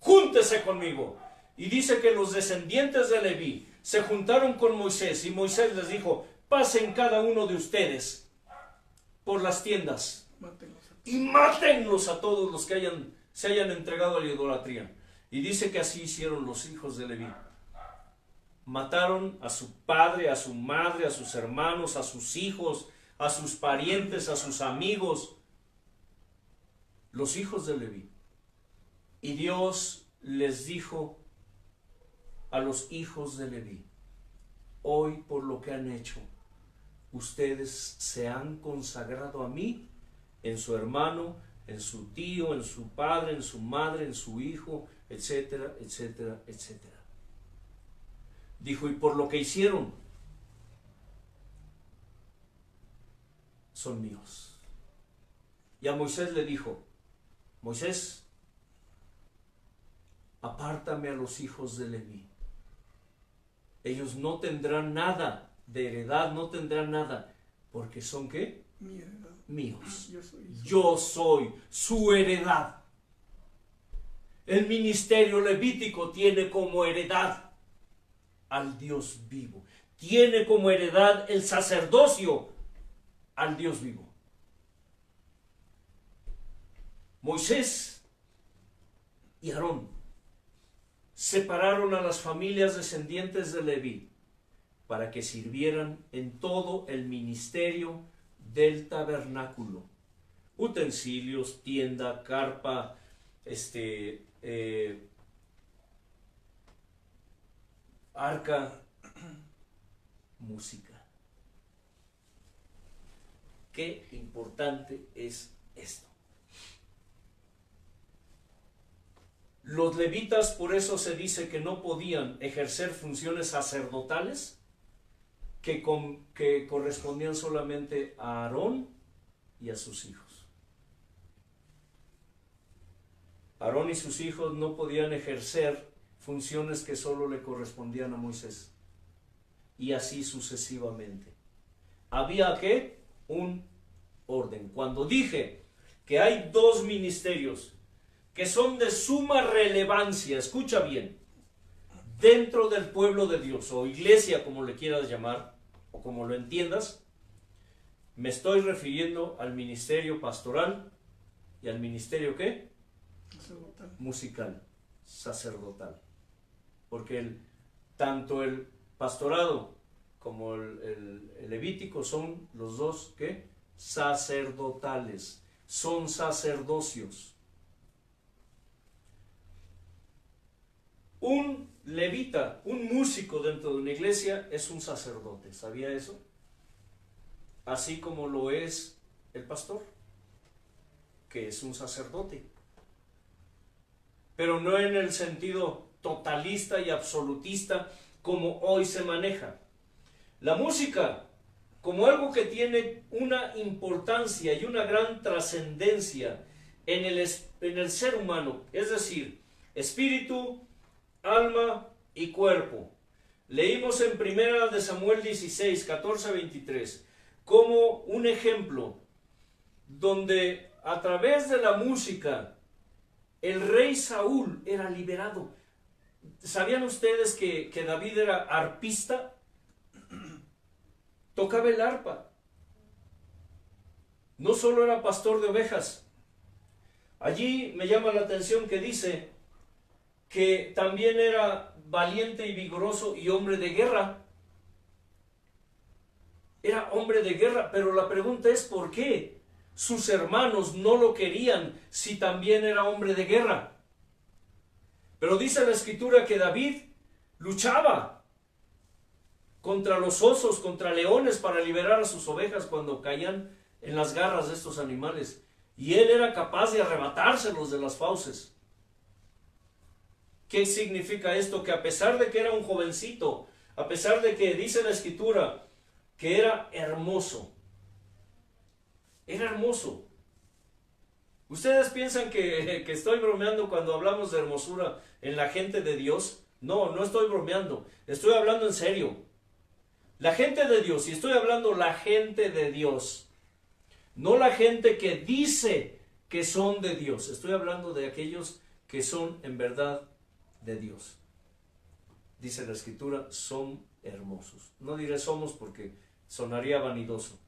A: Júntese conmigo. Y dice que los descendientes de Leví se juntaron con Moisés, y Moisés les dijo: pasen cada uno de ustedes por las tiendas y mátenlos a todos los que se hayan entregado a la idolatría. Y dice que así hicieron los hijos de Leví. Mataron a su padre, a su madre, a sus hermanos, a sus hijos, a sus parientes, a sus amigos, los hijos de Leví. Y Dios les dijo a los hijos de Leví: hoy, por lo que han hecho, ustedes se han consagrado a mí en su hermano, en su tío, en su padre, en su madre, en su hijo, etcétera, etcétera, etcétera. Dijo: y por lo que hicieron, son míos. Y a Moisés le dijo: Moisés, apártame a los hijos de Leví. Ellos no tendrán nada de heredad, no tendrán nada, porque son ¿qué?
B: Mi heredad.
A: Míos. Yo soy su heredad. El ministerio levítico tiene como heredad al Dios vivo. Tiene como heredad el sacerdocio al Dios vivo. Moisés y Aarón separaron a las familias descendientes de Leví para que sirvieran en todo el ministerio del tabernáculo: utensilios, tienda, carpa, arca, música. Qué importante es esto. Los levitas, por eso se dice que no podían ejercer funciones sacerdotales que correspondían solamente a Aarón y a sus hijos. Aarón y sus hijos no podían ejercer funciones que solo le correspondían a Moisés. Y así sucesivamente. Había ¿qué? Un orden. Cuando dije que hay 2 ministerios que son de suma relevancia, escucha bien, dentro del pueblo de Dios, o iglesia como le quieras llamar, o como lo entiendas, me estoy refiriendo al ministerio pastoral y al ministerio ¿qué?
B: Sacerdotal.
A: Musical, sacerdotal. Porque tanto el pastorado como el levítico son los dos ¿qué? Sacerdotales, son sacerdocios. Un levita, un músico dentro de una iglesia es un sacerdote, ¿sabía eso? Así como lo es el pastor, que es un sacerdote. Pero no en el sentido totalista y absolutista como hoy se maneja. La música, como algo que tiene una importancia y una gran trascendencia en el ser humano, es decir, espíritu, alma y cuerpo. Leímos en 1 Samuel 16, 14 a 23, como un ejemplo donde a través de la música el rey Saúl era liberado. ¿Sabían ustedes que David era arpista? Tocaba el arpa. No solo era pastor de ovejas. Allí me llama la atención que dice que también era valiente y vigoroso y hombre de guerra. Era hombre de guerra, pero la pregunta es ¿por qué sus hermanos no lo querían si también era hombre de guerra? Pero dice la escritura que David luchaba contra los osos, contra leones para liberar a sus ovejas cuando caían en las garras de estos animales. Y él era capaz de arrebatárselos de las fauces. ¿Qué significa esto? Que a pesar de que era un jovencito, a pesar de que dice la Escritura que era hermoso, era hermoso. ¿Ustedes piensan que estoy bromeando cuando hablamos de hermosura en la gente de Dios? No, no estoy bromeando, estoy hablando en serio. La gente de Dios, y estoy hablando la gente de Dios, no la gente que dice que son de Dios, estoy hablando de aquellos que son en verdad de Dios. Dice la Escritura, son hermosos. No diré somos porque sonaría vanidoso.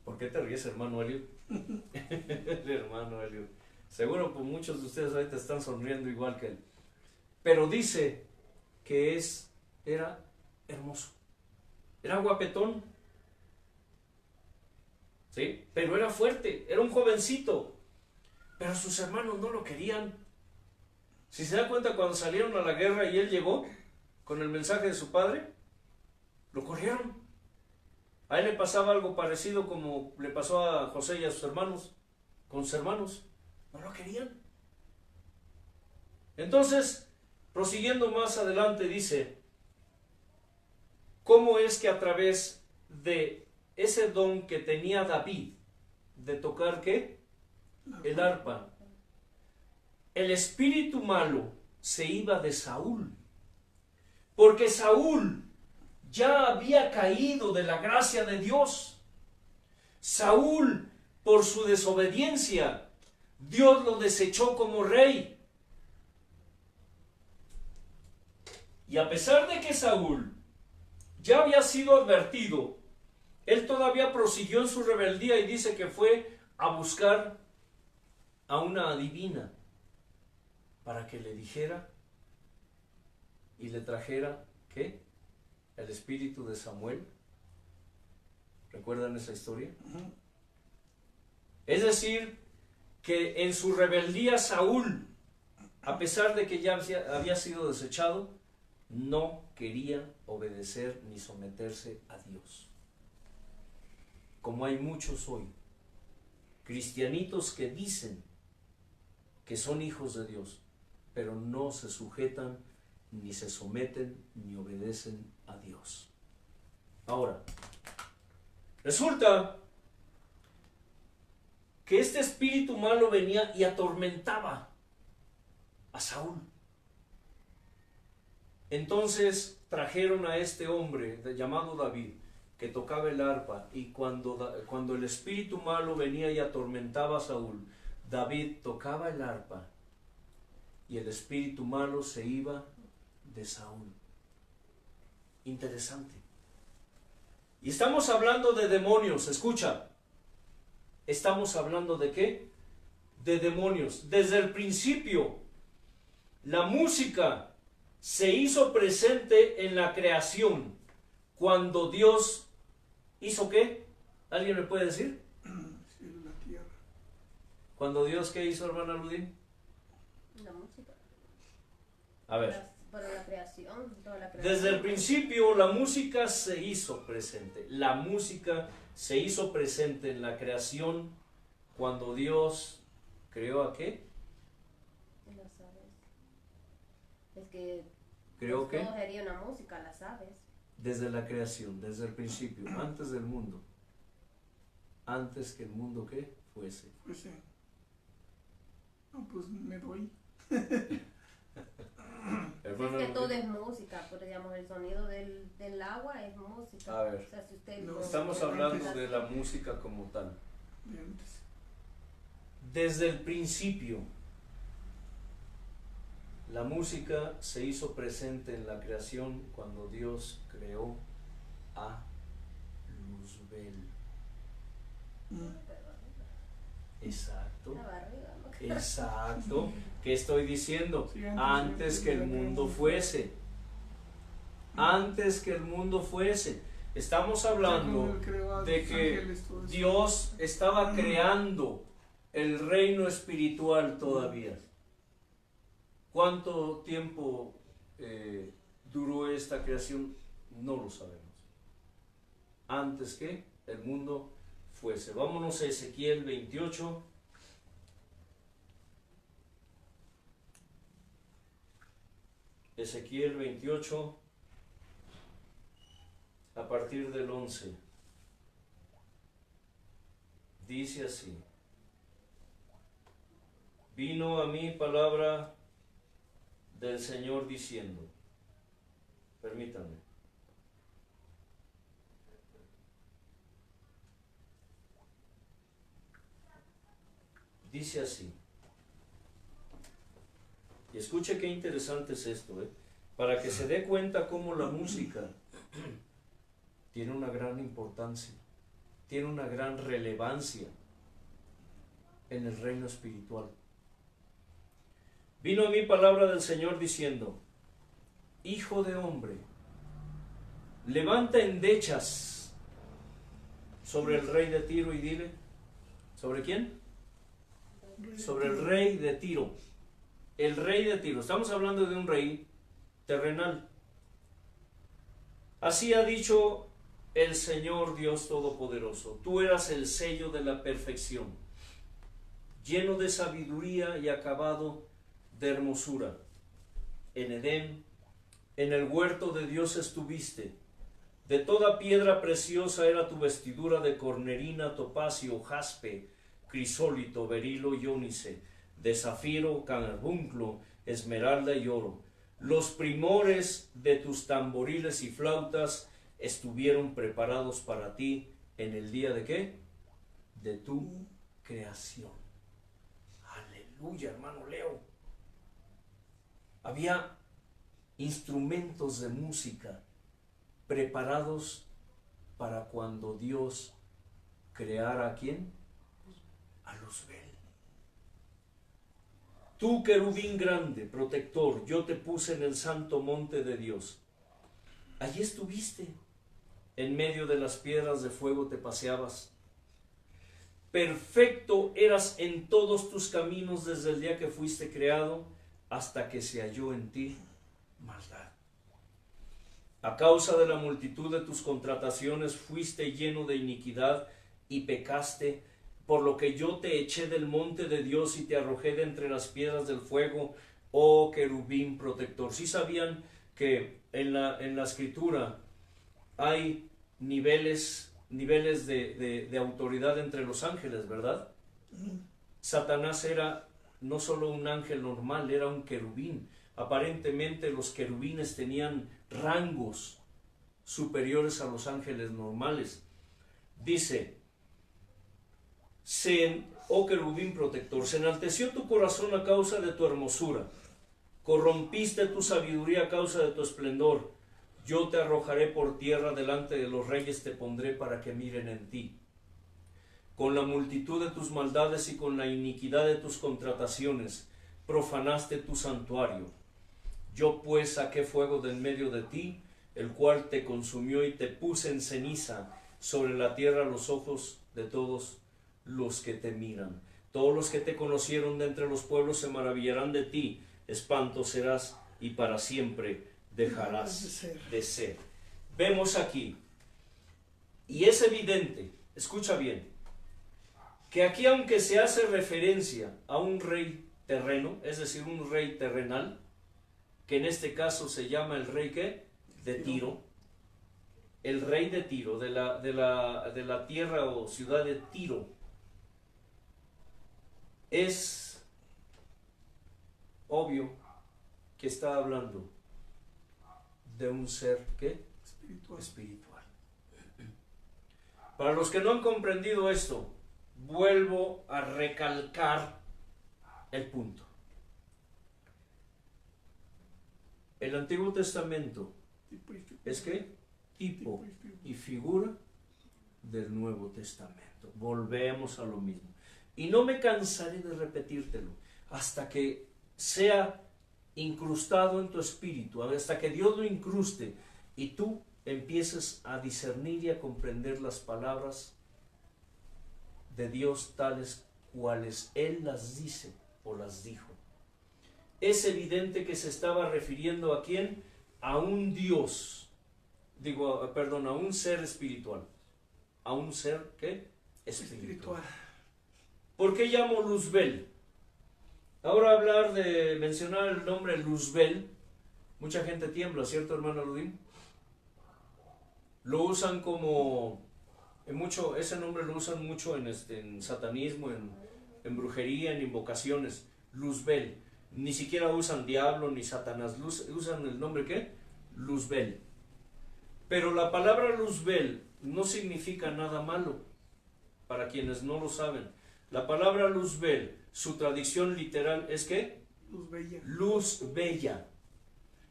A: ¿Por qué te ríes, hermano Elliot? El hermano Elliot. Seguro pues muchos de ustedes ahorita están sonriendo igual que él. Pero dice que era hermoso. Era guapetón. ¿Sí? Pero era fuerte, era un jovencito. Pero sus hermanos no lo querían. Si se da cuenta, cuando salieron a la guerra y él llegó con el mensaje de su padre, lo corrieron. A él le pasaba algo parecido como le pasó a José y a sus hermanos, con sus hermanos. No lo querían. Entonces, prosiguiendo más adelante, dice, ¿cómo es que a través de ese don que tenía David, de tocar ¿qué? El arpa, el espíritu malo se iba de Saúl? Porque Saúl ya había caído de la gracia de Dios. Saúl, por su desobediencia, Dios lo desechó como rey. Y a pesar de que Saúl ya había sido advertido, él todavía prosiguió en su rebeldía y dice que fue a buscar a una adivina para que le dijera y le trajera, ¿qué? El espíritu de Samuel. ¿Recuerdan esa historia? Es decir, que en su rebeldía Saúl, a pesar de que ya había sido desechado, no quería obedecer ni someterse a Dios. Como hay muchos hoy, cristianitos que dicen que son hijos de Dios, pero no se sujetan, ni se someten, ni obedecen a Dios. Ahora, resulta que este espíritu malo venía y atormentaba a Saúl. Entonces trajeron a este hombre llamado David, que tocaba el arpa, y cuando el espíritu malo venía y atormentaba a Saúl, David tocaba el arpa y el espíritu malo se iba de Saúl. Interesante. Y estamos hablando de demonios, escucha. Estamos hablando de ¿qué? De demonios. Desde el principio, la música se hizo presente en la creación. Cuando Dios hizo ¿qué? ¿Alguien me puede decir?
B: Sí, la tierra.
A: Cuando Dios, ¿qué hizo, hermana Ludín?
C: La música.
A: A ver.
C: Para la creación, toda la creación.
A: Desde el principio la música se hizo presente. La música se hizo presente en la creación cuando Dios creó ¿a qué?
C: Las aves. Es que
A: ¿Creó qué?
C: todo sería una música, las aves.
A: Desde la creación, desde el principio, antes del mundo. Antes que el mundo ¿qué? Fuese.
B: Pues sí. No, pues me doy.
A: Hermano,
C: Es que todo es música, porque digamos el sonido del agua es música.
A: A ver.
C: O sea, si usted
B: No,
A: estamos hablando de la música como tal.
B: De antes.
A: Desde el principio, la música se hizo presente en la creación cuando Dios creó a Luzbel. Exacto.
C: La barriga, ¿no?
A: Exacto. ¿Qué estoy diciendo?
B: Sí,
A: Antes que el mundo fuese. Antes que el mundo fuese. Estamos hablando de que Dios estaba creando el reino espiritual todavía. ¿Cuánto tiempo duró esta creación? No lo sabemos. Antes que el mundo fuese. Vámonos a Ezequiel 28. Ezequiel 28, a partir del 11. Dice así: vino a mí palabra del Señor diciendo, permítanme, dice así, y escuche qué interesante es esto, para que se dé cuenta cómo la música tiene una gran importancia, tiene una gran relevancia en el reino espiritual. Vino a mí palabra del Señor diciendo, hijo de hombre, levanta endechas sobre el rey de Tiro y dile, ¿sobre quién? Sobre el rey de Tiro. El rey de Tiro, estamos hablando de un rey terrenal. Así ha dicho el Señor Dios Todopoderoso, tú eras el sello de la perfección, lleno de sabiduría y acabado de hermosura. En Edén, en el huerto de Dios estuviste. De toda piedra preciosa era tu vestidura, de cornerina, topacio, jaspe, crisólito, berilo y ónice, de zafiro, carbunclo, esmeralda y oro. Los primores de tus tamboriles y flautas estuvieron preparados para ti en el día de ¿qué? De tu creación. Aleluya, hermano Leo. Había instrumentos de música preparados para cuando Dios creara ¿a quién? A Luzbel. Tú, querubín grande, protector, yo te puse en el santo monte de Dios. Allí estuviste, en medio de las piedras de fuego te paseabas. Perfecto eras en todos tus caminos desde el día que fuiste creado hasta que se halló en ti maldad. A causa de la multitud de tus contrataciones fuiste lleno de iniquidad y pecaste, por lo que yo te eché del monte de Dios y te arrojé de entre las piedras del fuego, oh querubín protector. ¿Sí sabían que en la escritura hay niveles de autoridad entre los ángeles, verdad? Satanás era no solo un ángel normal, era un querubín. Aparentemente los querubines tenían rangos superiores a los ángeles normales. Dice, oh querubín protector, se enalteció tu corazón a causa de tu hermosura, corrompiste tu sabiduría a causa de tu esplendor. Yo te arrojaré por tierra, delante de los reyes te pondré para que miren en ti. Con la multitud de tus maldades y con la iniquidad de tus contrataciones, profanaste tu santuario. Yo pues saqué fuego de en medio de ti, el cual te consumió y te puse en ceniza sobre la tierra a los ojos de todos los que te miran. Todos los que te conocieron de entre los pueblos se maravillarán de ti, espanto serás y para siempre dejarás de ser. Vemos aquí, y es evidente, escucha bien, que aquí aunque se hace referencia a un rey terreno, es decir, un rey terrenal, que en este caso se llama el rey ¿qué? De Tiro, el rey de Tiro, de la tierra o ciudad de Tiro, es obvio que está hablando de un ser ¿qué? Espiritual. Para los que no han comprendido esto, vuelvo a recalcar el punto. El Antiguo Testamento es ¿qué? Tipo y figura del Nuevo Testamento. Volvemos a lo mismo. Y no me cansaré de repetírtelo hasta que sea incrustado en tu espíritu, hasta que Dios lo incruste y tú empieces a discernir y a comprender las palabras de Dios tales cuales Él las dice o las dijo. Es evidente que se estaba refiriendo ¿a quién? a un Dios, a un ser espiritual. A un ser, ¿qué? Espiritual. ¿Por qué llamo Luzbel? Ahora mencionar el nombre Luzbel, mucha gente tiembla, ¿cierto, hermano Ludín? Lo usan ese nombre lo usan mucho en satanismo, en brujería, en invocaciones. Luzbel. Ni siquiera usan diablo ni Satanás, usan el nombre ¿qué? Luzbel. Pero la palabra Luzbel no significa nada malo, para quienes no lo saben. La palabra Luzbel, su traducción literal es ¿qué?
B: Luz bella.
A: Luz bella.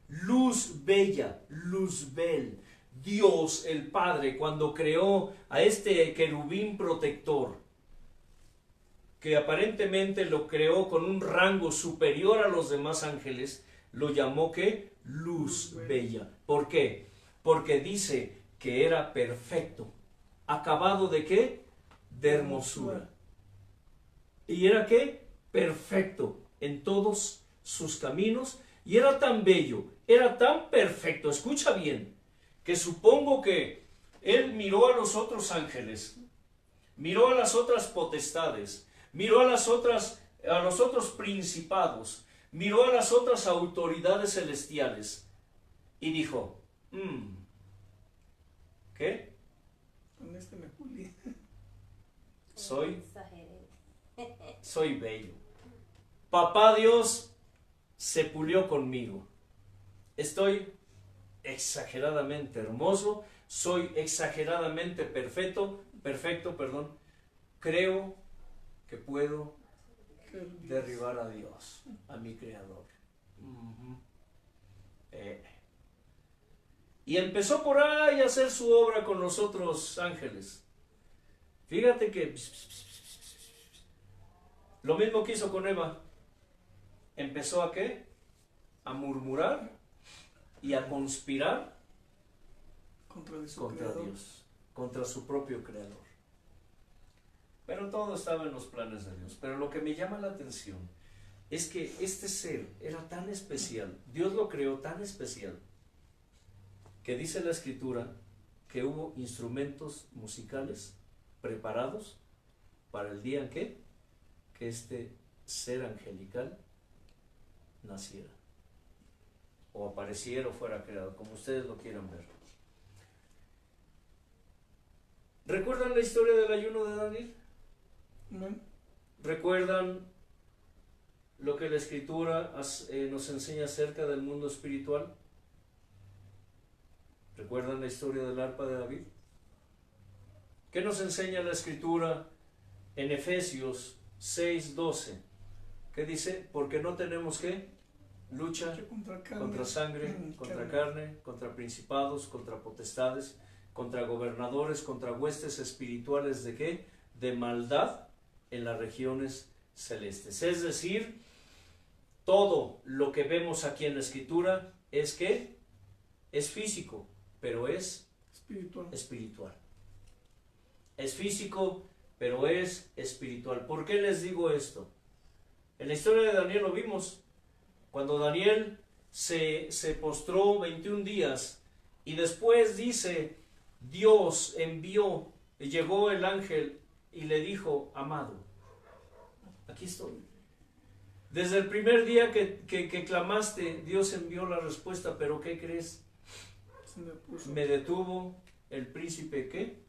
A: Luz bella, Luzbel. Dios el Padre, cuando creó a este querubín protector, que aparentemente lo creó con un rango superior a los demás ángeles, lo llamó ¿qué? Luz bella. ¿Por qué? Porque dice que era perfecto. ¿Acabado de qué? De hermosura. ¿Y era qué? Perfecto en todos sus caminos. Y era tan bello, era tan perfecto, escucha bien, que supongo que él miró a los otros ángeles, miró a las otras potestades, miró a los otros principados, miró a las otras autoridades celestiales y dijo, ¿qué?
B: Con este me pulí.
A: Soy bello. Papá Dios se pulió conmigo. Estoy exageradamente hermoso, soy exageradamente perfecto, creo que puedo derribar a Dios, a mi creador. Y empezó por ahí a hacer su obra con los otros ángeles. Fíjate que lo mismo que hizo con Eva. Empezó a ¿qué? A murmurar y a conspirar contra Dios, contra su propio creador. Pero todo estaba en los planes de Dios. Pero lo que me llama la atención es que este ser era tan especial, Dios lo creó tan especial, que dice la Escritura que hubo instrumentos musicales preparados para el día en que este ser angelical naciera, o apareciera o fuera creado, como ustedes lo quieran ver. ¿Recuerdan la historia del ayuno de Daniel? ¿Recuerdan lo que la Escritura nos enseña acerca del mundo espiritual? ¿Recuerdan la historia del arpa de David? ¿Qué nos enseña la Escritura en Efesios 6:12? ¿Qué dice? Porque no tenemos ¿qué? Lucha contra sangre, contra carne, contra principados, contra potestades, contra gobernadores, contra huestes espirituales ¿de qué? De maldad en las regiones celestes. Es decir, todo lo que vemos aquí en la Escritura es que es físico, pero es espiritual. Es físico, pero es espiritual. ¿Por qué les digo esto? En la historia de Daniel lo vimos. Cuando Daniel se postró 21 días y después dice, Dios envió, llegó el ángel y le dijo, amado, aquí estoy. Desde el primer día que clamaste, Dios envió la respuesta, pero ¿qué crees? Me detuvo el príncipe ¿qué?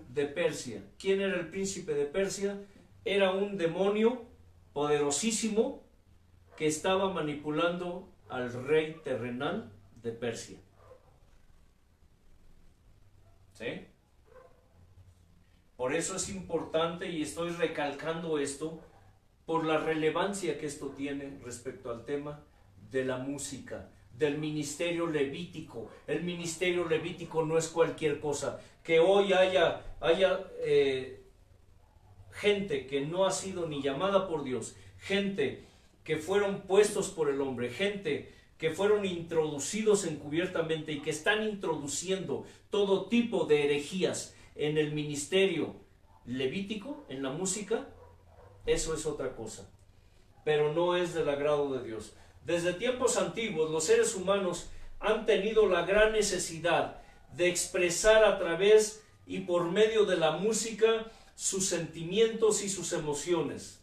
A: De Persia. ¿Quién era el príncipe de Persia? Era un demonio poderosísimo que estaba manipulando al rey terrenal de Persia. ¿Sí? Por eso es importante, y estoy recalcando esto, por la relevancia que esto tiene respecto al tema de la música, del ministerio levítico. El ministerio levítico no es cualquier cosa. Que hoy haya gente que no ha sido ni llamada por Dios, gente que fueron puestos por el hombre, gente que fueron introducidos encubiertamente y que están introduciendo todo tipo de herejías en el ministerio levítico, en la música, eso es otra cosa, pero no es del agrado de Dios. Desde tiempos antiguos los seres humanos han tenido la gran necesidad de expresar a través y por medio de la música sus sentimientos y sus emociones.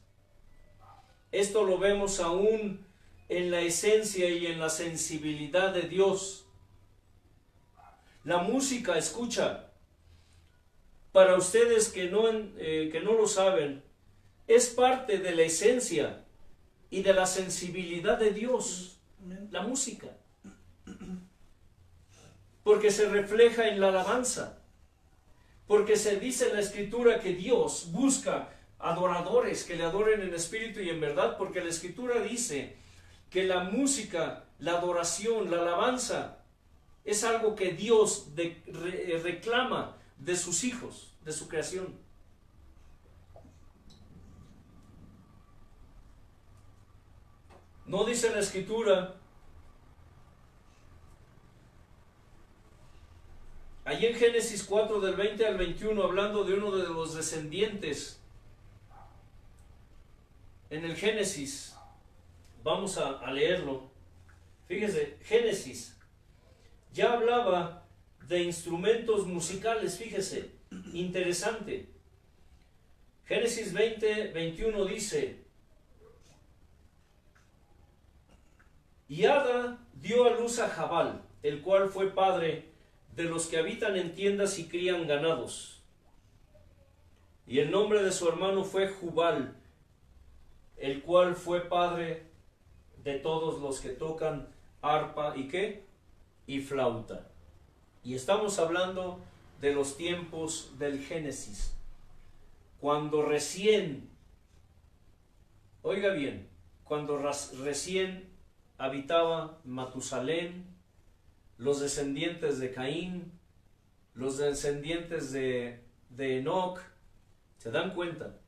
A: Esto lo vemos aún en la esencia y en la sensibilidad de Dios. La música, escucha, para ustedes que no lo saben, es parte de la esencia y de la sensibilidad de Dios, la música. Porque se refleja en la alabanza. Porque se dice en la Escritura que Dios busca adoradores que le adoren en espíritu y en verdad. Porque la Escritura dice que la música, la adoración, la alabanza es algo que Dios reclama de sus hijos, de su creación. ¿No dice la Escritura allí en Génesis 4 del 20 al 21, hablando de uno de los descendientes? En el Génesis, vamos a leerlo. Fíjese, Génesis ya hablaba de instrumentos musicales, fíjese, interesante. Génesis 20, 21 dice: y Ada dio a luz a Jabal, el cual fue padre de los que habitan en tiendas y crían ganados. Y el nombre de su hermano fue Jubal, el cual fue padre de todos los que tocan arpa y ¿qué? Y flauta. Y estamos hablando de los tiempos del Génesis, cuando recién, oiga bien, cuando recién habitaba Matusalén, los descendientes de Caín, los descendientes de Enoc. ¿Se dan cuenta?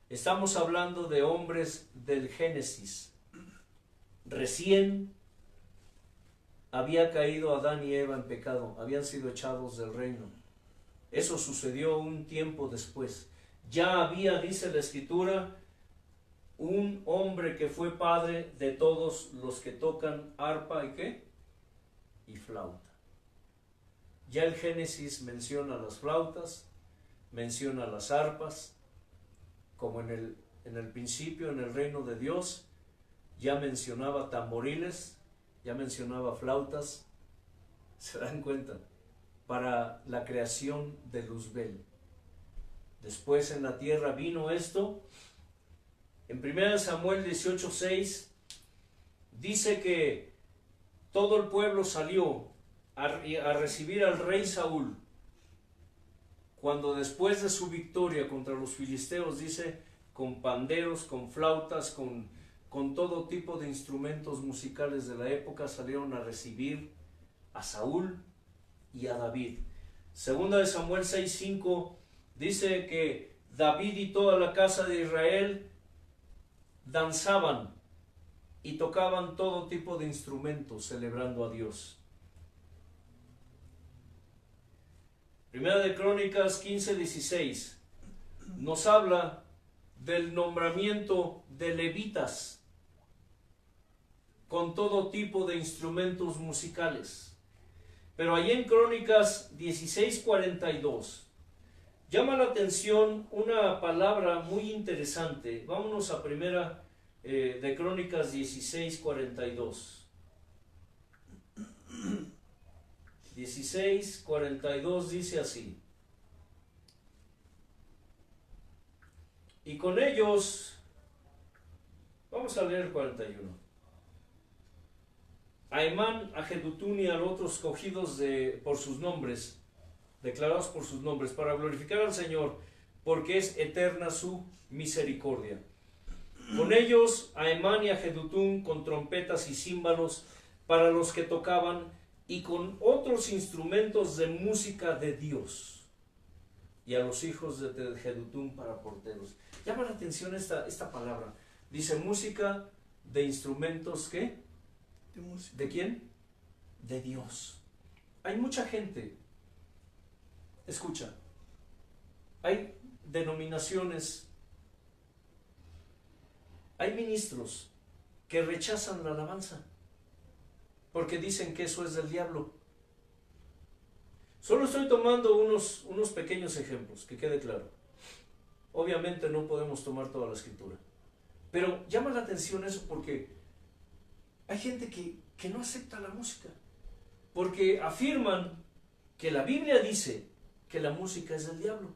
A: Estamos hablando de hombres del Génesis. Recién había caído Adán y Eva en pecado, habían sido echados del reino. Eso sucedió un tiempo después. Ya había, dice la Escritura, un hombre que fue padre de todos los que tocan arpa y ¿qué? Y flauta. Ya el Génesis menciona las flautas, menciona las arpas, como en el principio, en el reino de Dios, ya mencionaba tamboriles, ya mencionaba flautas. ¿Se dan cuenta? Para la creación de Luzbel. Después en la tierra vino esto. En 1 Samuel 18:6 dice que todo el pueblo salió a recibir al rey Saúl, cuando después de su victoria contra los filisteos, dice, con panderos, con flautas, con todo tipo de instrumentos musicales de la época, salieron a recibir a Saúl y a David. Segunda de Samuel 6:5 dice que David y toda la casa de Israel danzaban y tocaban todo tipo de instrumentos celebrando a Dios. Primera de Crónicas 15:16 nos habla del nombramiento de levitas con todo tipo de instrumentos musicales. Pero allí en Crónicas 16:42 llama la atención una palabra muy interesante. Vámonos a primera de Crónicas 16:42. 16:42 dice así: y con ellos, vamos a leer 41. A Emán, a Jedutún y a los otros escogidos por sus nombres, declarados por sus nombres, para glorificar al Señor, porque es eterna su misericordia. Con ellos a Emán y a Jedutún con trompetas y címbalos para los que tocaban, y con otros instrumentos de música de Dios, y a los hijos de Jedutún para porteros. Llama la atención esta palabra. Dice música de instrumentos, ¿qué? ¿De quién? De Dios. Hay mucha gente, escucha, hay denominaciones, hay ministros que rechazan la alabanza. porque dicen que eso es del diablo. Solo estoy tomando unos pequeños ejemplos, que quede claro. Obviamente no podemos tomar toda la escritura, pero llama la atención eso porque hay gente que no acepta la música, porque afirman que la Biblia dice que la música es del diablo.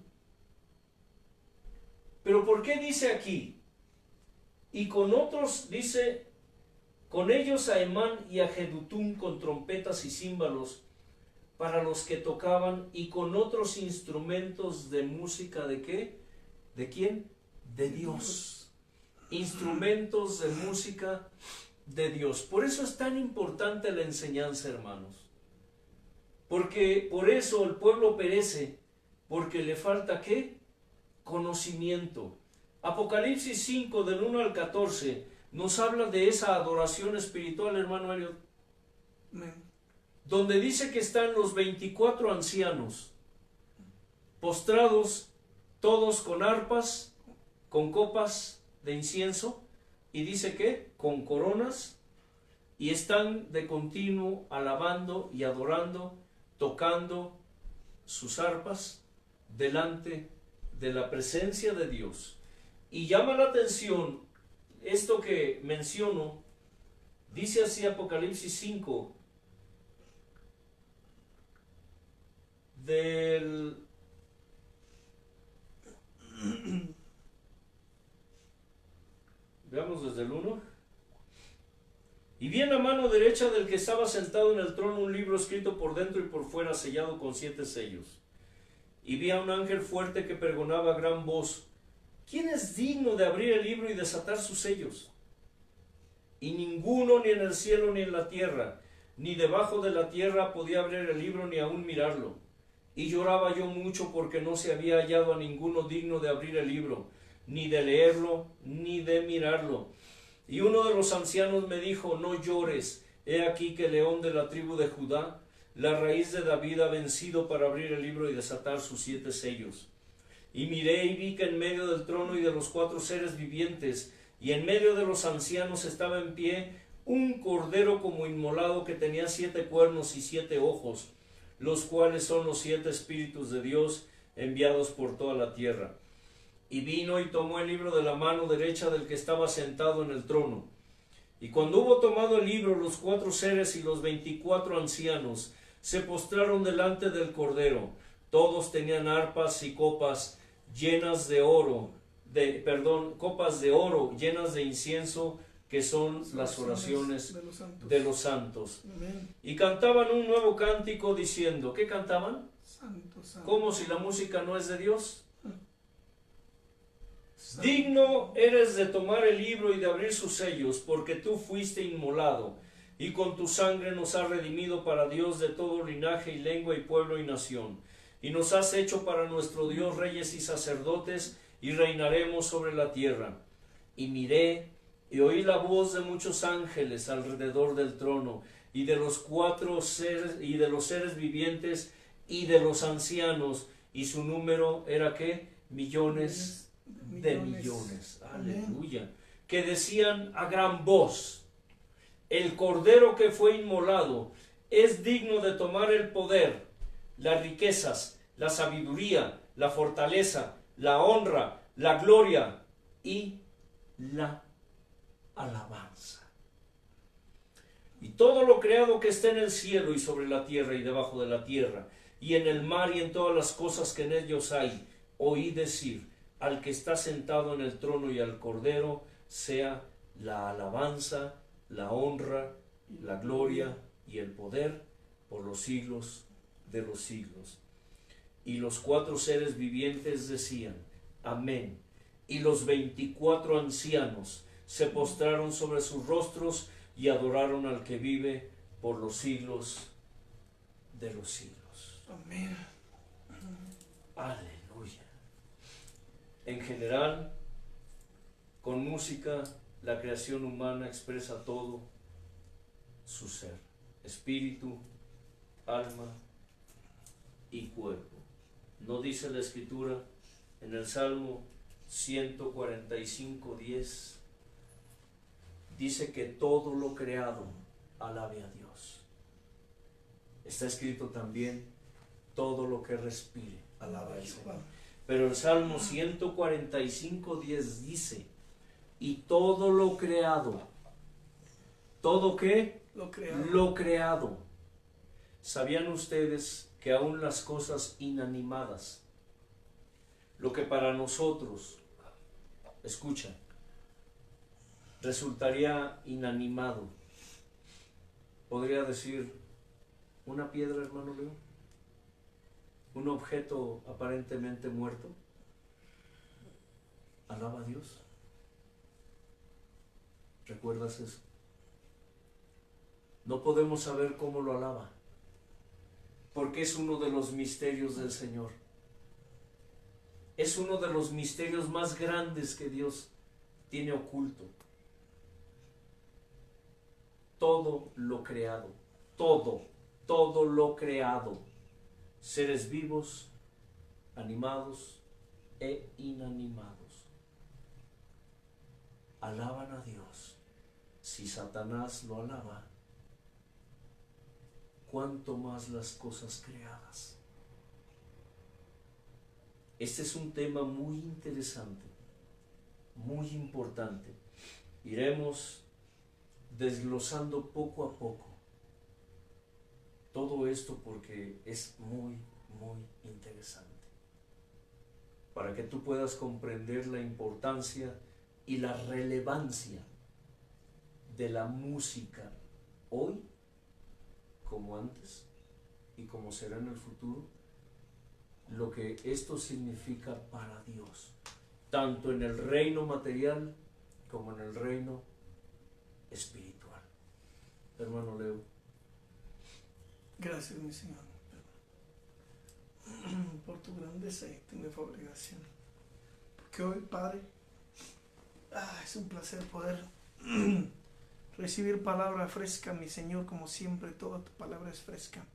A: Pero ¿por qué dice aquí? Y con otros dice, con ellos a Emán y a Jedutún con trompetas y címbalos para los que tocaban, y con otros instrumentos de música, ¿de qué? ¿De quién? De Dios. Instrumentos de música de Dios. Por eso es tan importante la enseñanza, hermanos. Porque por eso el pueblo perece, porque le falta ¿qué? Conocimiento. Apocalipsis 5, del 1 al 14, nos habla de esa adoración espiritual, hermano Elliot, donde dice que están los 24 ancianos postrados, todos con arpas, con copas de incienso, y dice que con coronas, y están de continuo alabando y adorando, tocando sus arpas delante de la presencia de Dios. Y llama la atención esto que menciono, dice así Apocalipsis 5, veamos desde el 1. Y vi en la mano derecha del que estaba sentado en el trono un libro escrito por dentro y por fuera, sellado con 7 sellos. Y vi a un ángel fuerte que pregonaba a gran voz: ¿quién es digno de abrir el libro y desatar sus sellos? Y ninguno, ni en el cielo ni en la tierra, ni debajo de la tierra, podía abrir el libro ni aún mirarlo. Y lloraba yo mucho porque no se había hallado a ninguno digno de abrir el libro, ni de leerlo, ni de mirarlo. Y uno de los ancianos me dijo: no llores, he aquí que el león de la tribu de Judá, la raíz de David, ha vencido para abrir el libro y desatar sus 7 sellos. Y miré y vi que en medio del trono y de los 4 seres vivientes, y en medio de los ancianos, estaba en pie un cordero como inmolado, que tenía 7 cuernos y 7 ojos, los cuales son los 7 espíritus de Dios enviados por toda la tierra. Y vino y tomó el libro de la mano derecha del que estaba sentado en el trono. Y cuando hubo tomado el libro, los 4 seres y los 24 ancianos se postraron delante del cordero. Todos tenían arpas y copas llenas de oro, copas de oro llenas de incienso, que son las oraciones de los santos. Y cantaban un nuevo cántico diciendo, ¿qué cantaban?
B: Santo, santo.
A: ¿Cómo si la música no es de Dios? Digno eres de tomar el libro y de abrir sus sellos, porque tú fuiste inmolado, y con tu sangre nos has redimido para Dios de todo linaje y lengua y pueblo y nación. Y nos has hecho para nuestro Dios reyes y sacerdotes, y reinaremos sobre la tierra. Y miré y oí la voz de muchos ángeles alrededor del trono, y de los 4 seres, y de los seres vivientes, y de los ancianos, y su número era ¿qué? Millones de millones. Aleluya. Que decían a gran voz: el cordero que fue inmolado es digno de tomar el poder, las riquezas, la sabiduría, la fortaleza, la honra, la gloria y la alabanza. Y todo lo creado que está en el cielo y sobre la tierra y debajo de la tierra, y en el mar y en todas las cosas que en ellos hay, oí decir al que está sentado en el trono y al cordero, sea la alabanza, la honra, la gloria y el poder por los siglos de los siglos. Y los 4 seres vivientes decían: amén. Y los 24 ancianos se postraron sobre sus rostros y adoraron al que vive por los siglos de los siglos.
B: Amén.
A: Aleluya. En general, con música, la creación humana expresa todo su ser: espíritu, alma y cuerpo. ¿No dice la Escritura en el Salmo 145:10? Dice que todo lo creado alabe a Dios. Está escrito también, todo lo que respire, alaba al Señor. Pero el Salmo 145:10 dice, y todo lo creado, ¿todo qué?
B: Lo creado.
A: Lo creado. ¿Sabían ustedes que aún las cosas inanimadas, lo que para nosotros, escucha, resultaría inanimado, podría decir una piedra, hermano Leo, un objeto aparentemente muerto, alaba a Dios? ¿Recuerdas eso? No podemos saber cómo lo alaba, porque es uno de los misterios del Señor. Es uno de los misterios más grandes que Dios tiene oculto. Todo lo creado, todo lo creado, seres vivos, animados e inanimados, alaban a Dios. Si Satanás lo alaba, cuánto más las cosas creadas. Este es un tema muy interesante, muy importante. Iremos desglosando poco a poco todo esto porque es muy, muy interesante. Para que tú puedas comprender la importancia y la relevancia de la música hoy, como antes y como será en el futuro, lo que esto significa para Dios, tanto en el reino material como en el reino espiritual. Hermano Leo.
B: Gracias, mi Señor, por tu grandeza y tu obligación. Porque hoy, Padre, es un placer poder recibir palabra fresca, mi Señor, como siempre, toda tu palabra es fresca.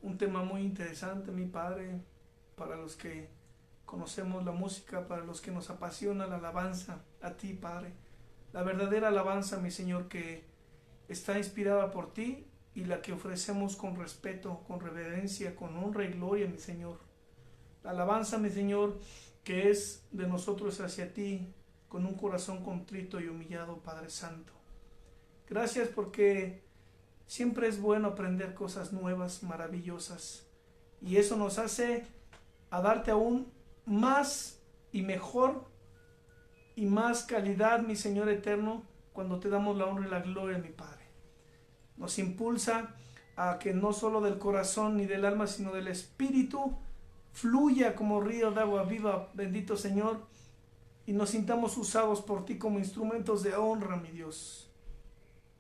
B: Un tema muy interesante, mi Padre, para los que conocemos la música, para los que nos apasiona la alabanza a ti, Padre. La verdadera alabanza, mi Señor, que está inspirada por ti y la que ofrecemos con respeto, con reverencia, con honra y gloria, mi Señor. La alabanza, mi Señor, que es de nosotros hacia ti, con un corazón contrito y humillado, Padre Santo. Gracias porque siempre es bueno aprender cosas nuevas, maravillosas, y eso nos hace a darte aún más y mejor y más calidad, mi Señor eterno, cuando te damos la honra y la gloria, mi Padre. Nos impulsa a que no solo del corazón ni del alma, sino del espíritu fluya como río de agua viva, bendito Señor, y nos sintamos usados por ti como instrumentos de honra, mi Dios.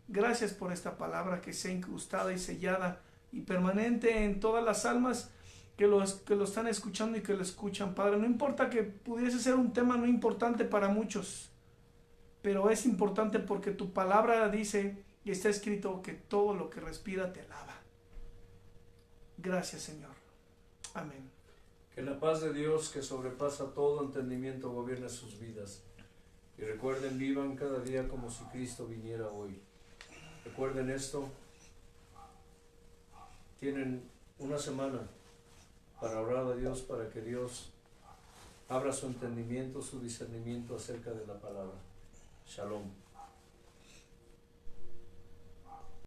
B: Gracias por esta palabra que sea incrustada y sellada y permanente en todas las almas que lo están escuchando y que lo escuchan, Padre. No importa que pudiese ser un tema no importante para muchos, pero es importante porque tu palabra dice y está escrito que todo lo que respira te alaba. Gracias, Señor. Amén.
A: Que la paz de Dios, que sobrepasa todo entendimiento, gobierne sus vidas. Y recuerden, vivan cada día como si Cristo viniera hoy. Recuerden esto. Tienen una semana para orar a Dios, para que Dios abra su entendimiento, su discernimiento acerca de la palabra. Shalom.